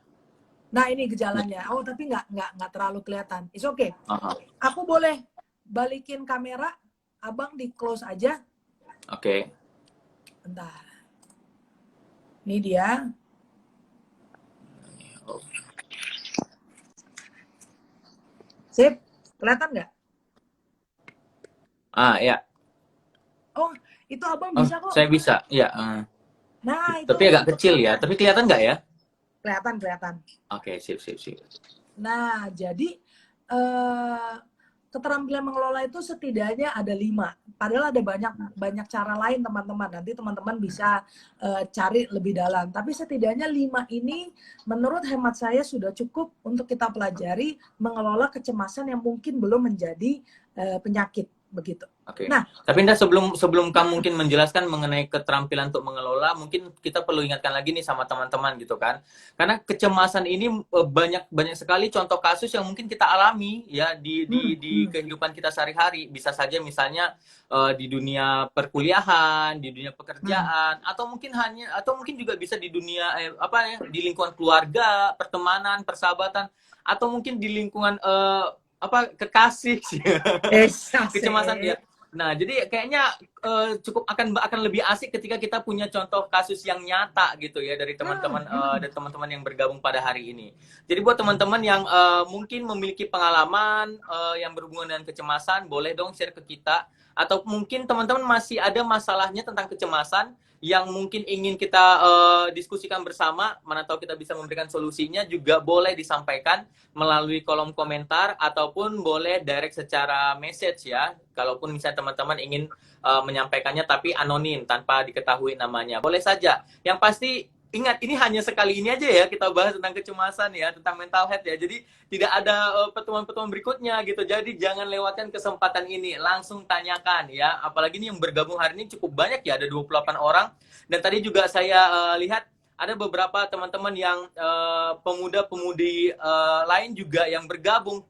Nah, ini Nih. gejalanya. Oh, tapi nggak terlalu kelihatan. It's okay. Aha. Aku boleh balikin kamera, Abang di close aja. Oke. Bentar. Ini dia. Oh. Sip. Kelihatan nggak? Ya. Oh, itu Abang Oh, bisa kok. saya bisa. Iya. Nah, Tapi agak itu kecil ya. kelihatan. Tapi kelihatan nggak ya? Kelihatan, kelihatan. Oke, sip, sip, sip. Nah, jadi eh, keterampilan mengelola itu setidaknya ada 5. Padahal ada banyak banyak cara lain teman-teman. Nanti teman-teman bisa cari lebih dalam. Tapi setidaknya 5 ini menurut hemat saya sudah cukup untuk kita pelajari mengelola kecemasan yang mungkin belum menjadi penyakit begitu. Oke. Nah, Tapi Indah, sebelum sebelum kamu mungkin menjelaskan mengenai keterampilan untuk mengelola, mungkin kita perlu ingatkan lagi nih sama teman-teman gitu kan. Karena kecemasan ini banyak banyak sekali contoh kasus yang mungkin kita alami ya di hmm. kehidupan kita sehari-hari. Bisa saja misalnya di dunia perkuliahan, di dunia Hmm. pekerjaan, atau mungkin juga bisa di dunia apa ya, di lingkungan keluarga, pertemanan, persahabatan, atau mungkin di lingkungan apa kekasih sih. Kecemasan ya. Asik. Nah, jadi kayaknya cukup akan lebih asik ketika kita punya contoh kasus yang nyata gitu ya dari Hmm. teman-teman Hmm. dan teman-teman yang bergabung pada hari ini. Jadi buat teman-teman yang mungkin memiliki pengalaman yang berhubungan dengan kecemasan, boleh dong share ke kita. Atau mungkin teman-teman masih ada masalahnya tentang kecemasan yang mungkin ingin kita diskusikan bersama, mana tahu kita bisa memberikan solusinya, juga boleh disampaikan melalui kolom komentar ataupun boleh direct secara message ya. Kalaupun misalnya teman-teman ingin menyampaikannya tapi anonim tanpa diketahui namanya. Boleh saja. Yang pasti ingat ini hanya sekali ini aja ya kita bahas tentang kecemasan ya, tentang mental health ya. Jadi tidak ada pertemuan-pertemuan berikutnya gitu. Jadi jangan lewatkan kesempatan ini, langsung tanyakan ya. Apalagi ini yang bergabung hari ini cukup banyak ya, ada 28 orang. Dan tadi juga saya lihat ada beberapa teman-teman yang pemuda-pemudi lain juga yang bergabung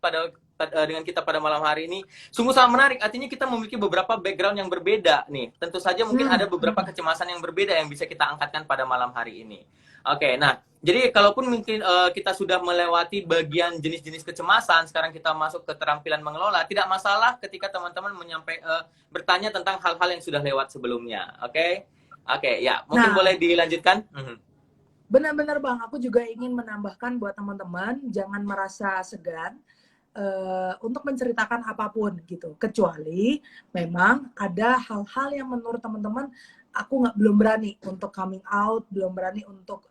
dengan kita pada malam hari ini. Sungguh sangat menarik, artinya kita memiliki beberapa background yang berbeda nih. Tentu saja mungkin ada Hmm. beberapa kecemasan yang berbeda yang bisa kita angkatkan pada malam hari ini. Oke, nah, jadi kalaupun mungkin kita sudah melewati bagian jenis-jenis kecemasan, sekarang kita masuk ke terampilan mengelola, tidak masalah ketika teman-teman bertanya tentang hal-hal yang sudah lewat sebelumnya. Oke? Oke, ya, mungkin Nah, boleh dilanjutkan. Mhm. benar-benar Bang, aku juga ingin menambahkan buat teman-teman, jangan merasa segan untuk menceritakan apapun gitu. Kecuali memang ada hal-hal yang menurut teman-teman aku belum berani untuk coming out, belum berani untuk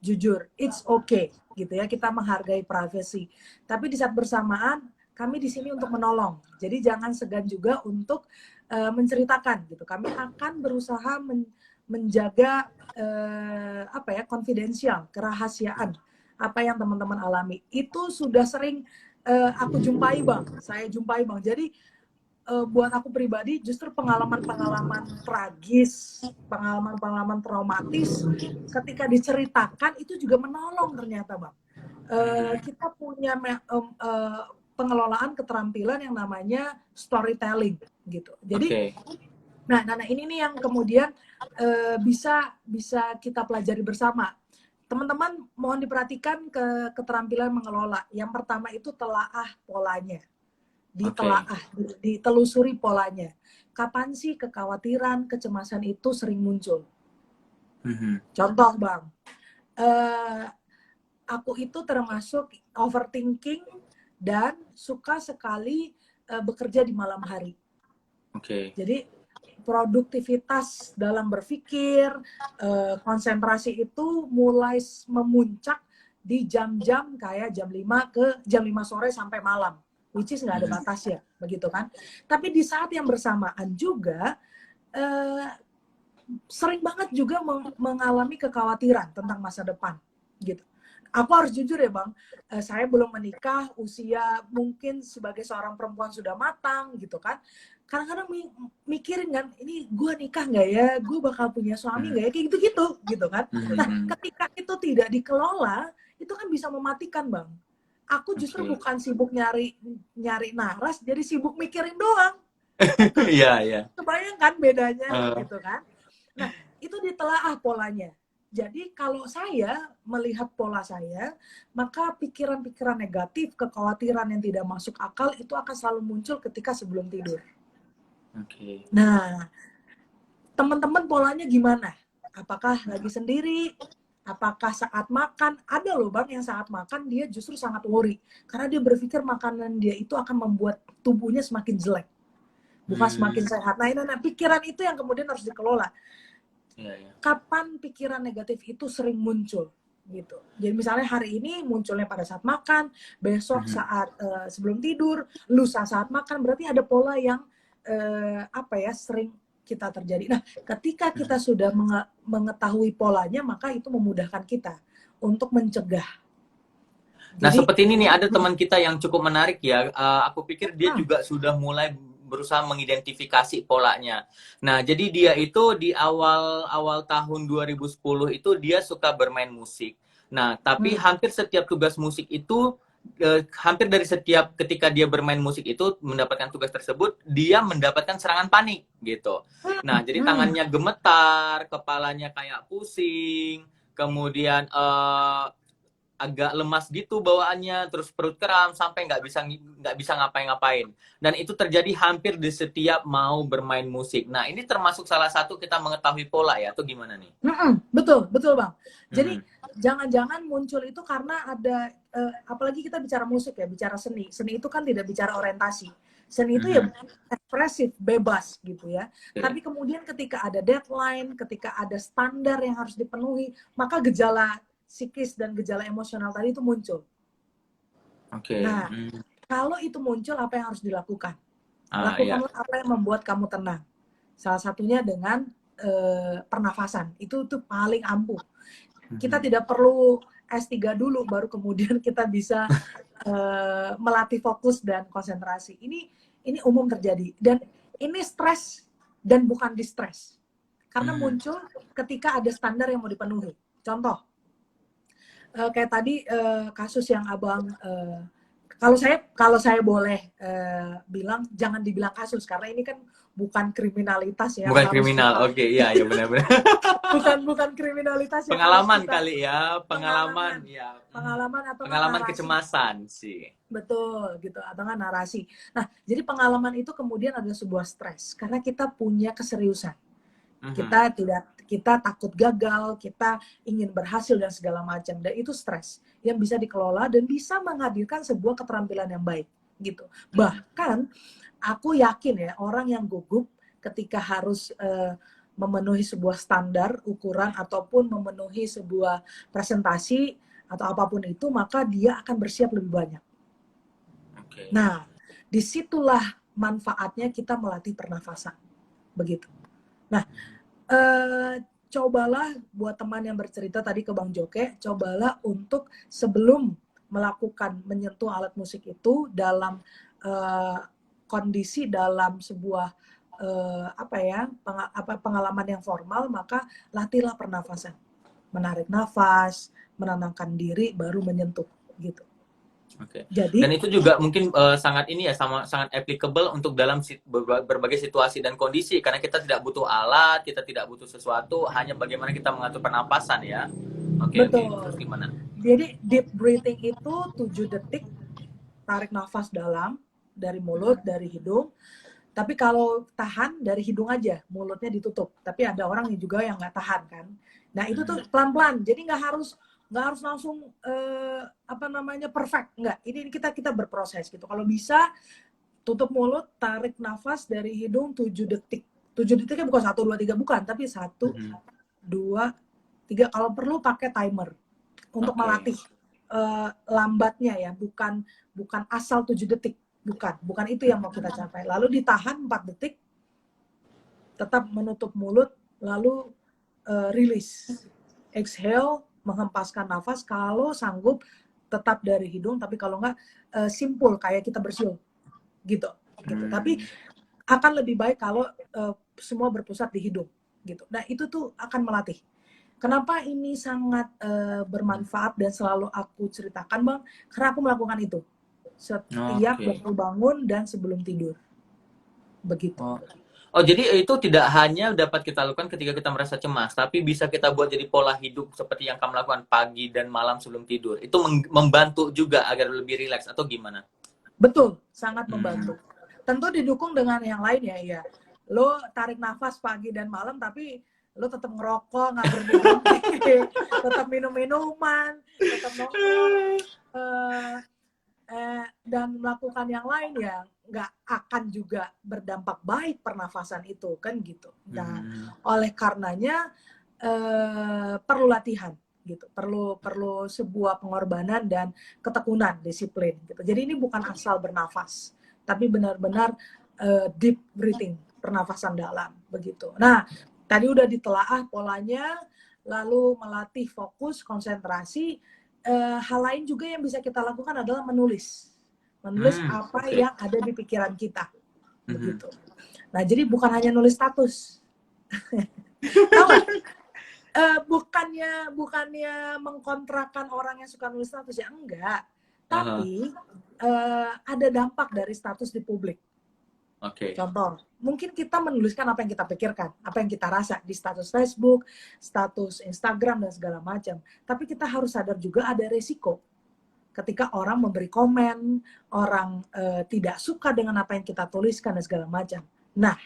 jujur. It's okay gitu ya. Kita menghargai privacy. Tapi di saat bersamaan kami di sini untuk menolong. Jadi jangan segan juga untuk menceritakan gitu. Kami akan berusaha menjaga apa ya, konfidensial, kerahasiaan apa yang teman-teman alami. Itu sudah sering aku jumpai Bang, saya jumpai Bang. Jadi buat aku pribadi justru pengalaman-pengalaman tragis, pengalaman-pengalaman traumatis ketika diceritakan itu juga menolong ternyata Bang. Kita punya pengelolaan keterampilan yang namanya storytelling gitu. Jadi Oke. Nah, ini nih yang kemudian bisa kita pelajari bersama. Teman-teman mohon diperhatikan keterampilan mengelola. Yang pertama itu telaah polanya. Oke. Ditelusuri polanya. Kapan sih kekhawatiran, kecemasan itu sering muncul? Mhm. Contoh, Bang. Eh, aku itu termasuk overthinking dan suka sekali bekerja di malam hari. Oke. Jadi produktivitas dalam berpikir, konsentrasi itu mulai memuncak di jam-jam kayak jam 5 sore sampai malam, which is nggak ada Mhm. batas ya, begitu kan. Tapi di saat yang bersamaan juga eh, sering banget juga mengalami kekhawatiran tentang masa depan gitu. Aku harus jujur ya Bang, saya belum menikah, usia mungkin sebagai seorang perempuan sudah matang gitu kan. Kadang-kadang mikirin kan, ini gue nikah nggak ya, gue bakal punya suami nggak ya, kayak gitu-gitu gitu kan. Nah Mhm. ketika itu tidak dikelola, itu kan bisa mematikan Bang. Aku justru Oke. bukan sibuk nyari nyari naras, jadi sibuk mikirin doang. Iya, iya. Kebayangkan bedanya Eh, gitu kan. Nah, itu ditelaah polanya. Jadi kalau saya melihat pola saya, maka pikiran-pikiran negatif, kekhawatiran yang tidak masuk akal itu akan selalu muncul ketika sebelum tidur. Oke. Nah, teman-teman polanya gimana? Apakah lagi sendiri? Apakah saat makan? Ada loh Bang yang saat makan dia justru sangat worry. Karena dia berpikir makanan dia itu akan membuat tubuhnya semakin jelek. Bukan Hmm. semakin sehat. Nah, pikiran itu yang kemudian harus dikelola. Iya, iya. Kapan pikiran negatif itu sering muncul gitu. Jadi misalnya hari ini munculnya pada saat makan, besok Mhm. saat sebelum tidur, lusa saat makan, berarti ada pola yang apa ya sering kita terjadi. Nah, ketika kita Mhm. sudah mengetahui polanya, maka itu memudahkan kita untuk mencegah. Nah, Jadi, seperti ini nih, ada teman kita yang cukup menarik ya. Aku pikir dia ah, juga sudah mulai berusaha mengidentifikasi polanya. Nah, jadi dia itu di awal tahun 2010 itu dia suka bermain musik. Nah, tapi hmm, hampir setiap tugas musik itu hampir dari setiap ketika dia bermain musik itu mendapatkan tugas tersebut, dia mendapatkan serangan panik gitu. Nah, jadi hmm, tangannya gemetar, kepalanya kayak pusing, kemudian agak lemas gitu bawaannya, terus perut kram sampai nggak bisa ngapain-ngapain. Dan itu terjadi hampir di setiap mau bermain musik. Nah, ini termasuk salah satu kita mengetahui pola ya, atau gimana nih? betul, betul Bang. Jadi Mhm. jangan-jangan muncul itu karena ada apalagi kita bicara musik ya, bicara seni. Seni itu kan tidak bicara orientasi. Seni itu ya Mhm. ekspresif, bebas gitu ya. Oke. Tapi kemudian ketika ada deadline, ketika ada standar yang harus dipenuhi, maka gejala psikis dan gejala emosional tadi itu muncul. Oke. Nah, kalau itu muncul apa yang harus dilakukan? Ya. Lakukanlah apa yang membuat kamu tenang. Salah satunya dengan pernafasan. Itu paling ampuh. Kita Mhm. tidak perlu S3 dulu baru kemudian kita bisa melatih fokus dan konsentrasi. Ini umum terjadi dan ini stres dan bukan distres. Karena Mhm. muncul ketika ada standar yang mau dipenuhi. Contoh, kayak tadi kasus yang Abang Kalau saya boleh bilang, jangan dibilang kasus karena ini kan bukan kriminalitas yang Bukan harus kriminal, kita, oke, iya, ya benar-benar. bukan kriminalitas yang harus Pengalaman kita, kali ya, pengalaman, pengalaman ya. pengalaman atau nggak Pengalaman narasi. kecemasan sih. Betul gitu, atau nggak narasi. Nah, jadi pengalaman itu kemudian ada sebuah stres karena kita punya keseriusan. Mhm. Kita takut gagal, kita ingin berhasil dan segala macam, dan itu stres yang bisa dikelola dan bisa menghadirkan sebuah keterampilan yang baik gitu. Bahkan aku yakin ya, orang yang gugup ketika harus memenuhi sebuah standar ukuran ataupun memenuhi sebuah presentasi atau apapun itu, maka dia akan bersiap lebih banyak. Oke. Nah, disitulah manfaatnya kita melatih pernafasan, begitu. Nah, cobalah buat teman yang bercerita tadi ke Bang Joke, cobalah untuk sebelum melakukan menyentuh alat musik itu dalam kondisi dalam sebuah pengalaman yang formal, maka latihlah pernafasan, menarik nafas, menenangkan diri, baru menyentuh gitu. Oke. Jadi Dan itu juga mungkin sangat ini ya, sangat applicable untuk dalam berbagai situasi dan kondisi karena kita tidak butuh alat, kita tidak butuh sesuatu, hanya bagaimana kita mengatur pernapasan ya. Oke, oke. Terus betul. gimana? Jadi deep breathing itu 7 detik, tarik nafas dalam dari mulut, dari hidung. Tapi kalau tahan dari hidung aja, mulutnya ditutup. Tapi ada orang yang juga yang nggak tahan kan. Nah itu tuh pelan-pelan. Jadi nggak harus langsung perfect. Nggak. Ini kita berproses gitu. Kalau bisa tutup mulut, tarik nafas dari hidung 7 detik. 7 detiknya bukan 1, 2, 3, bukan. Tapi 1, 2, 3. Kalau perlu pakai timer untuk Oke. melatih lambatnya ya, bukan asal 7 detik, bukan itu yang mau kita capai. Lalu ditahan 4 detik, tetap menutup mulut, lalu release, exhale, menghempaskan nafas. Kalau sanggup tetap dari hidung, tapi kalau nggak simpul kayak kita bersiul gitu. Tapi akan lebih baik kalau semua berpusat di hidung gitu. Nah itu tuh akan melatih. Kenapa ini sangat bermanfaat dan selalu aku ceritakan, Bang? Karena aku melakukan itu setiap Oke. waktu bangun dan sebelum tidur. Begitu. Oh. Oh, jadi itu tidak hanya dapat kita lakukan ketika kita merasa cemas, tapi bisa kita buat jadi pola hidup seperti yang kamu lakukan pagi dan malam sebelum tidur. Itu membantu juga agar lebih rileks atau gimana? Betul, sangat Hmm. membantu. Tentu didukung dengan yang lain ya. Lo tarik nafas pagi dan malam, tapi lo tetap ngerokok, nggak berhenti-berhenti, tetap minum minuman, tetap nongkrong, dan melakukan yang lain ya nggak akan juga berdampak baik pernafasan itu kan gitu. Nah, oleh karenanya perlu latihan gitu, perlu sebuah pengorbanan dan ketekunan, disiplin gitu. Jadi ini bukan asal bernafas, tapi benar-benar deep breathing, pernafasan dalam begitu. Nah, tadi udah ditelaah polanya, lalu melatih fokus, konsentrasi. Hal lain juga yang bisa kita lakukan adalah menulis apa Oke. yang ada di pikiran kita begitu. Nah jadi bukan hanya nulis status, tahu nggak? Bukannya mengkontrakan orang yang suka nulis status ya, enggak, Aha. tapi ada dampak dari status di publik. Oke. Contoh, mungkin kita menuliskan apa yang kita pikirkan, apa yang kita rasa di status Facebook, status Instagram, dan segala macam. Tapi kita harus sadar juga ada resiko. Ketika orang memberi komen, orang tidak suka dengan apa yang kita tuliskan, dan segala macam. Nah,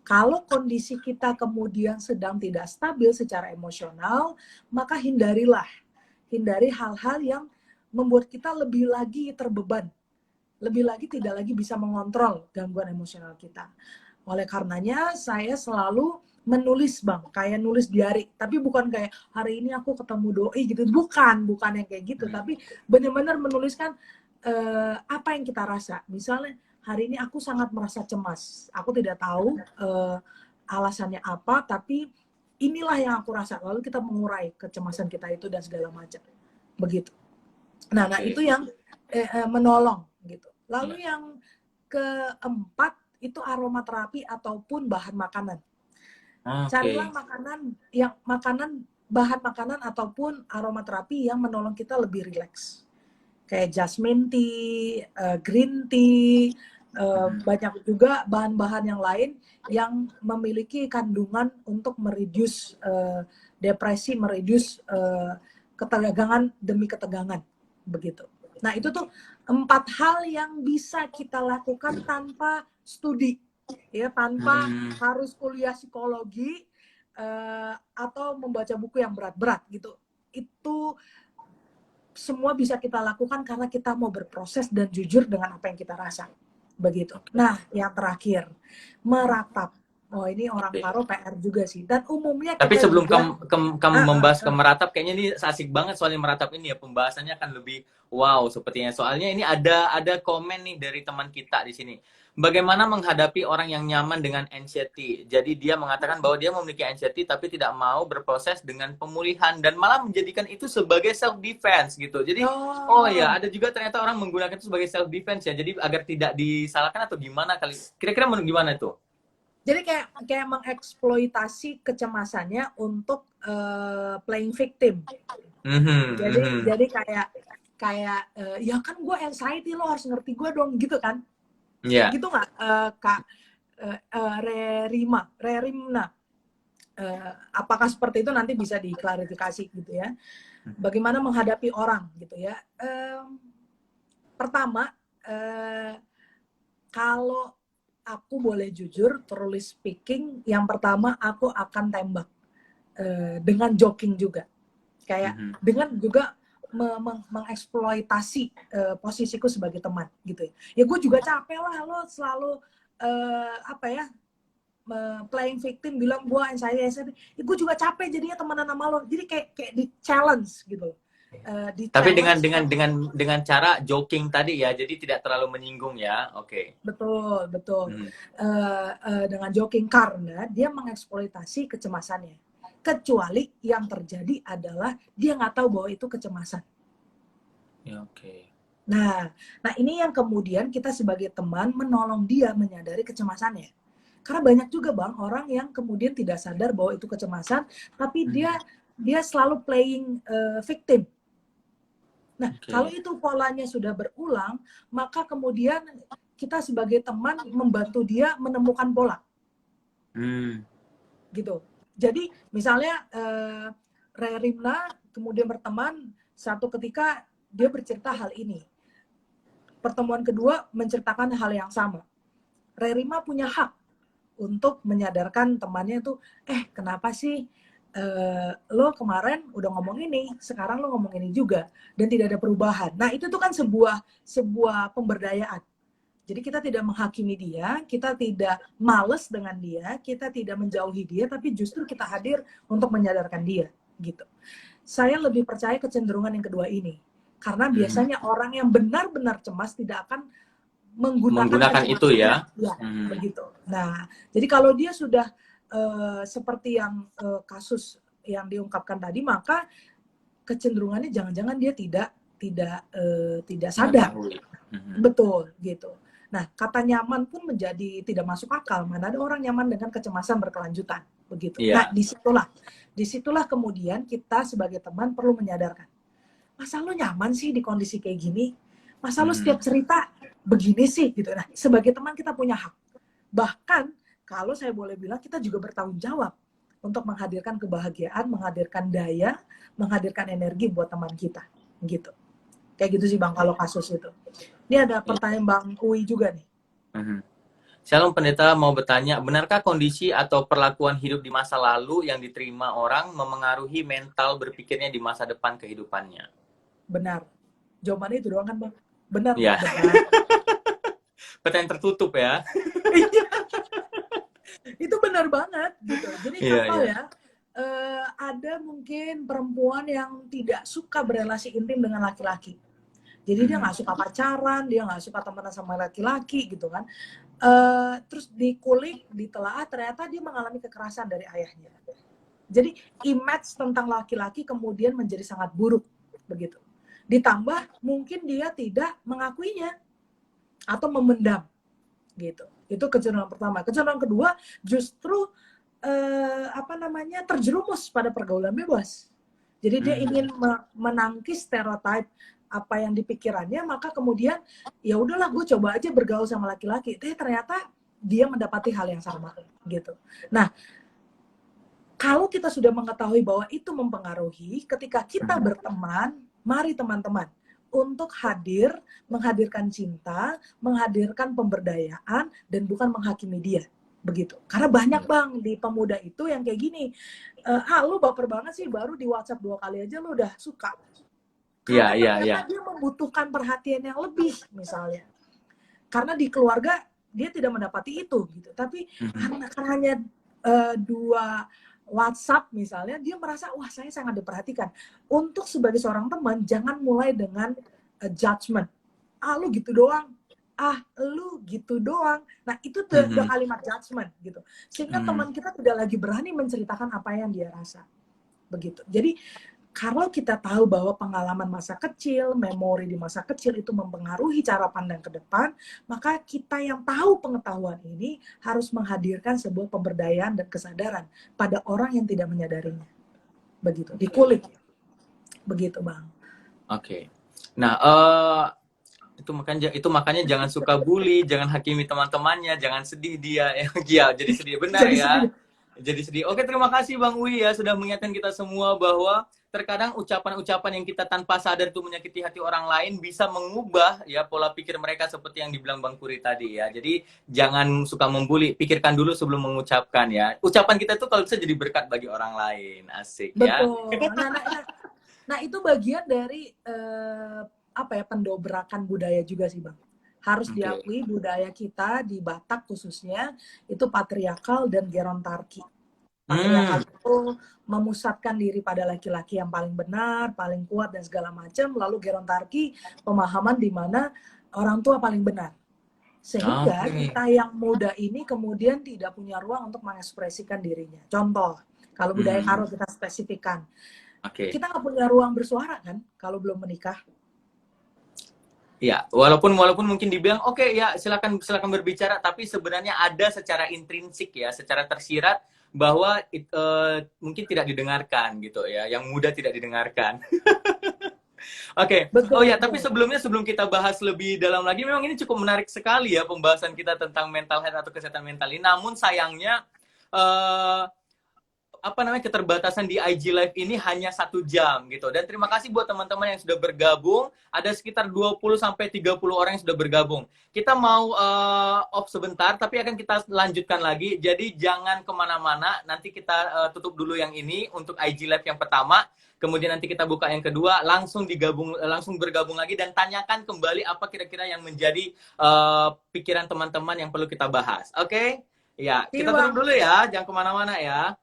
kalau kondisi kita kemudian sedang tidak stabil secara emosional, maka hindari hal-hal yang membuat kita lebih lagi terbeban, lebih lagi tidak lagi bisa mengontrol gangguan emosional kita. Oleh karenanya saya selalu menulis, Bang, kayak nulis diary, tapi bukan kayak hari ini aku ketemu doi gitu, bukan yang kayak gitu, tapi benar-benar menuliskan apa yang kita rasa. Misalnya hari ini aku sangat merasa cemas, aku tidak tahu alasannya apa, tapi inilah yang aku rasa, lalu kita mengurai kecemasan kita itu dan segala macam begitu. Nah itu yang menolong gitu. Lalu yang keempat itu aromaterapi ataupun bahan makanan. Carilah bahan makanan ataupun aromaterapi yang menolong kita lebih rileks. kayak jasmine tea, green tea, banyak juga bahan-bahan yang lain yang memiliki kandungan untuk mereduce depresi, mereduce ketegangan demi ketegangan, begitu. Nah, itu tuh 4 hal yang bisa kita lakukan tanpa studi, ya, tanpa harus kuliah psikologi atau membaca buku yang berat-berat gitu. Itu semua bisa kita lakukan karena kita mau berproses dan jujur dengan apa yang kita rasa, begitu. Nah, yang terakhir, meratap. Oh, ini orang Karo PR juga sih. Dan umumnya Tapi kita sebelum juga kamu membahas ke meratap, kayaknya ini asik banget soalnya meratap ini ya, pembahasannya akan lebih wow sepertinya. Soalnya ini ada komen nih dari teman kita di sini. Bagaimana menghadapi orang yang nyaman dengan anxiety? Jadi dia mengatakan bahwa dia memiliki anxiety tapi tidak mau berproses dengan pemulihan dan malah menjadikan itu sebagai self defense gitu. Jadi oh ya, ada juga ternyata orang menggunakan itu sebagai self defense ya. Jadi agar tidak disalahkan atau gimana kali? Kira-kira gimana itu? Jadi kayak mengeksploitasi kecemasannya untuk playing victim. Jadi kayak ya kan gue anxiety, lo harus ngerti gue dong, gitu kan? Yeah. Gitu nggak, Kak Rerimna? Apakah seperti itu, nanti bisa diklarifikasi gitu ya? Bagaimana menghadapi orang gitu ya? Pertama, kalau aku boleh jujur, truly speaking, yang pertama aku akan tembak dengan joking juga, kayak dengan juga mengeksploitasi posisiku sebagai teman gitu ya. Ya gue juga capek lah lo selalu apa ya, playing victim, bilang gue anxiety. Ya gue juga capek jadinya temenan sama lo. Jadi kayak di challenge gitu loh. Tapi dengan cara joking tadi ya, jadi tidak terlalu menyinggung ya. Oke. Betul. Dengan joking, karena dia mengeksploitasi kecemasannya. Kecuali yang terjadi adalah dia nggak tahu bahwa itu kecemasan. Ya, oke. Nah ini yang kemudian kita sebagai teman menolong dia menyadari kecemasannya. Karena banyak juga Bang orang yang kemudian tidak sadar bahwa itu kecemasan, tapi dia selalu playing victim. Nah, kalau itu polanya sudah berulang, maka kemudian kita sebagai teman membantu dia menemukan pola. Gitu. Jadi misalnya Rerimna kemudian berteman, satu ketika dia bercerita hal ini. Pertemuan kedua menceritakan hal yang sama. Rerimna punya hak untuk menyadarkan temannya itu, kenapa sih lo kemarin udah ngomong ini, sekarang lo ngomong ini juga, dan tidak ada perubahan. Nah, itu tuh kan sebuah pemberdayaan. Jadi kita tidak menghakimi dia, kita tidak males dengan dia, kita tidak menjauhi dia, tapi justru kita hadir untuk menyadarkan dia, gitu. Saya lebih percaya kecenderungan yang kedua ini, karena biasanya orang yang benar-benar cemas tidak akan menggunakan itu ya. Begitu. Nah, jadi kalau dia sudah seperti yang kasus yang diungkapkan tadi, maka kecenderungannya jangan-jangan dia tidak sadar. Betul, gitu. Nah, kata nyaman pun menjadi tidak masuk akal. Mana ada orang nyaman dengan kecemasan berkelanjutan, begitu. Nah, disitulah kemudian kita sebagai teman perlu menyadarkan. Masa lo nyaman sih di kondisi kayak gini? Masa lo setiap cerita begini sih, gitu. Nah, sebagai teman kita punya hak. Bahkan kalau saya boleh bilang, kita juga bertanggung jawab untuk menghadirkan kebahagiaan, menghadirkan daya, menghadirkan energi buat teman kita, gitu. Kayak gitu sih Bang kalau kasus itu. Ini ada pertanyaan Bang Uwi juga nih. Shalom Pendeta, mau bertanya, benarkah kondisi atau perlakuan hidup di masa lalu yang diterima orang memengaruhi mental berpikirnya di masa depan kehidupannya? Benar. Jawabannya itu doang kan Bang? Benar. Ya. Benar. Pertanyaan tertutup ya. Itu benar banget gitu. Jadi contoh ya, ada mungkin perempuan yang tidak suka berelasi intim dengan laki-laki. Jadi dia nggak suka pacaran, dia nggak suka temenan sama laki-laki gitu kan. Terus dikulik, ditelaah, ternyata dia mengalami kekerasan dari ayahnya. Jadi image tentang laki-laki kemudian menjadi sangat buruk begitu. Ditambah mungkin dia tidak mengakuinya atau memendam gitu. Itu kecenderungan pertama. Kecenderungan kedua justru terjerumus pada pergaulan bebas. Jadi dia ingin menangkis stereotip apa yang di pikirannya, maka kemudian ya udahlah gue coba aja bergaul sama laki-laki. Ternyata dia mendapati hal yang sama gitu. Nah, kalau kita sudah mengetahui bahwa itu mempengaruhi, ketika kita berteman, mari teman-teman untuk hadir, menghadirkan cinta, menghadirkan pemberdayaan, dan bukan menghakimi dia. Begitu. Karena banyak bang di pemuda itu yang kayak gini, lu baper banget sih, baru di WhatsApp 2 kali aja lu udah suka. Karena ternyata dia membutuhkan perhatian yang lebih misalnya. Karena di keluarga dia tidak mendapati itu gitu. Tapi karena hanya 2 WhatsApp misalnya, dia merasa wah saya sangat diperhatikan. Untuk sebagai seorang teman, jangan mulai dengan judgment. Lu gitu doang. Lu gitu doang. Nah itu udah kalimat judgment gitu. Sehingga teman kita tidak lagi berani menceritakan apa yang dia rasa. Begitu. Jadi kalau kita tahu bahwa pengalaman masa kecil, memori di masa kecil itu mempengaruhi cara pandang ke depan, maka kita yang tahu pengetahuan ini harus menghadirkan sebuah pemberdayaan dan kesadaran pada orang yang tidak menyadarinya. Begitu, dikulik. Begitu, Bang. Oke. Nah, itu makanya jangan suka bully, jangan hakimi teman-temannya, jangan sedih dia. Ya, jadi sedih benar Jadi ya. sedih. Jadi sedih. Oke, terima kasih Bang Wi ya sudah mengingatkan kita semua bahwa terkadang ucapan-ucapan yang kita tanpa sadar itu menyakiti hati orang lain bisa mengubah ya pola pikir mereka seperti yang dibilang Bang Puri tadi ya. Jadi jangan suka membuli, pikirkan dulu sebelum mengucapkan ya. Ucapan kita tuh kalau bisa jadi berkat bagi orang lain. Asik ya. Betul. Nah, itu bagian dari pendobrakan budaya juga sih, Bang. Harus diakui budaya kita di Batak khususnya itu patriarkal dan gerontarki. Patriarkal itu memusatkan diri pada laki-laki yang paling benar, paling kuat dan segala macam. Lalu gerontarki pemahaman di mana orang tua paling benar. Sehingga kita yang muda ini kemudian tidak punya ruang untuk mengekspresikan dirinya. Contoh, kalau budaya Karo kita spesifikkan. Kita nggak punya ruang bersuara kan kalau belum menikah. Ya, walaupun mungkin dibilang oke, ya silakan berbicara, tapi sebenarnya ada secara intrinsik ya, secara tersirat bahwa mungkin tidak didengarkan gitu ya, yang muda tidak didengarkan. Oke. Oh ya, tapi sebelum kita bahas lebih dalam lagi, memang ini cukup menarik sekali ya pembahasan kita tentang mental health atau kesehatan mental ini. Namun sayangnya keterbatasan di IG Live ini hanya 1 jam gitu. Dan terima kasih buat teman-teman yang sudah bergabung. Ada sekitar 20-30 orang yang sudah bergabung. Kita mau off sebentar, tapi akan kita lanjutkan lagi. Jadi jangan kemana-mana. Nanti kita tutup dulu yang ini untuk IG Live yang pertama. Kemudian nanti kita buka yang kedua. Langsung bergabung lagi dan tanyakan kembali apa kira-kira yang menjadi pikiran teman-teman yang perlu kita bahas. Oke? Ya, kita tutup dulu ya. Jangan kemana-mana ya.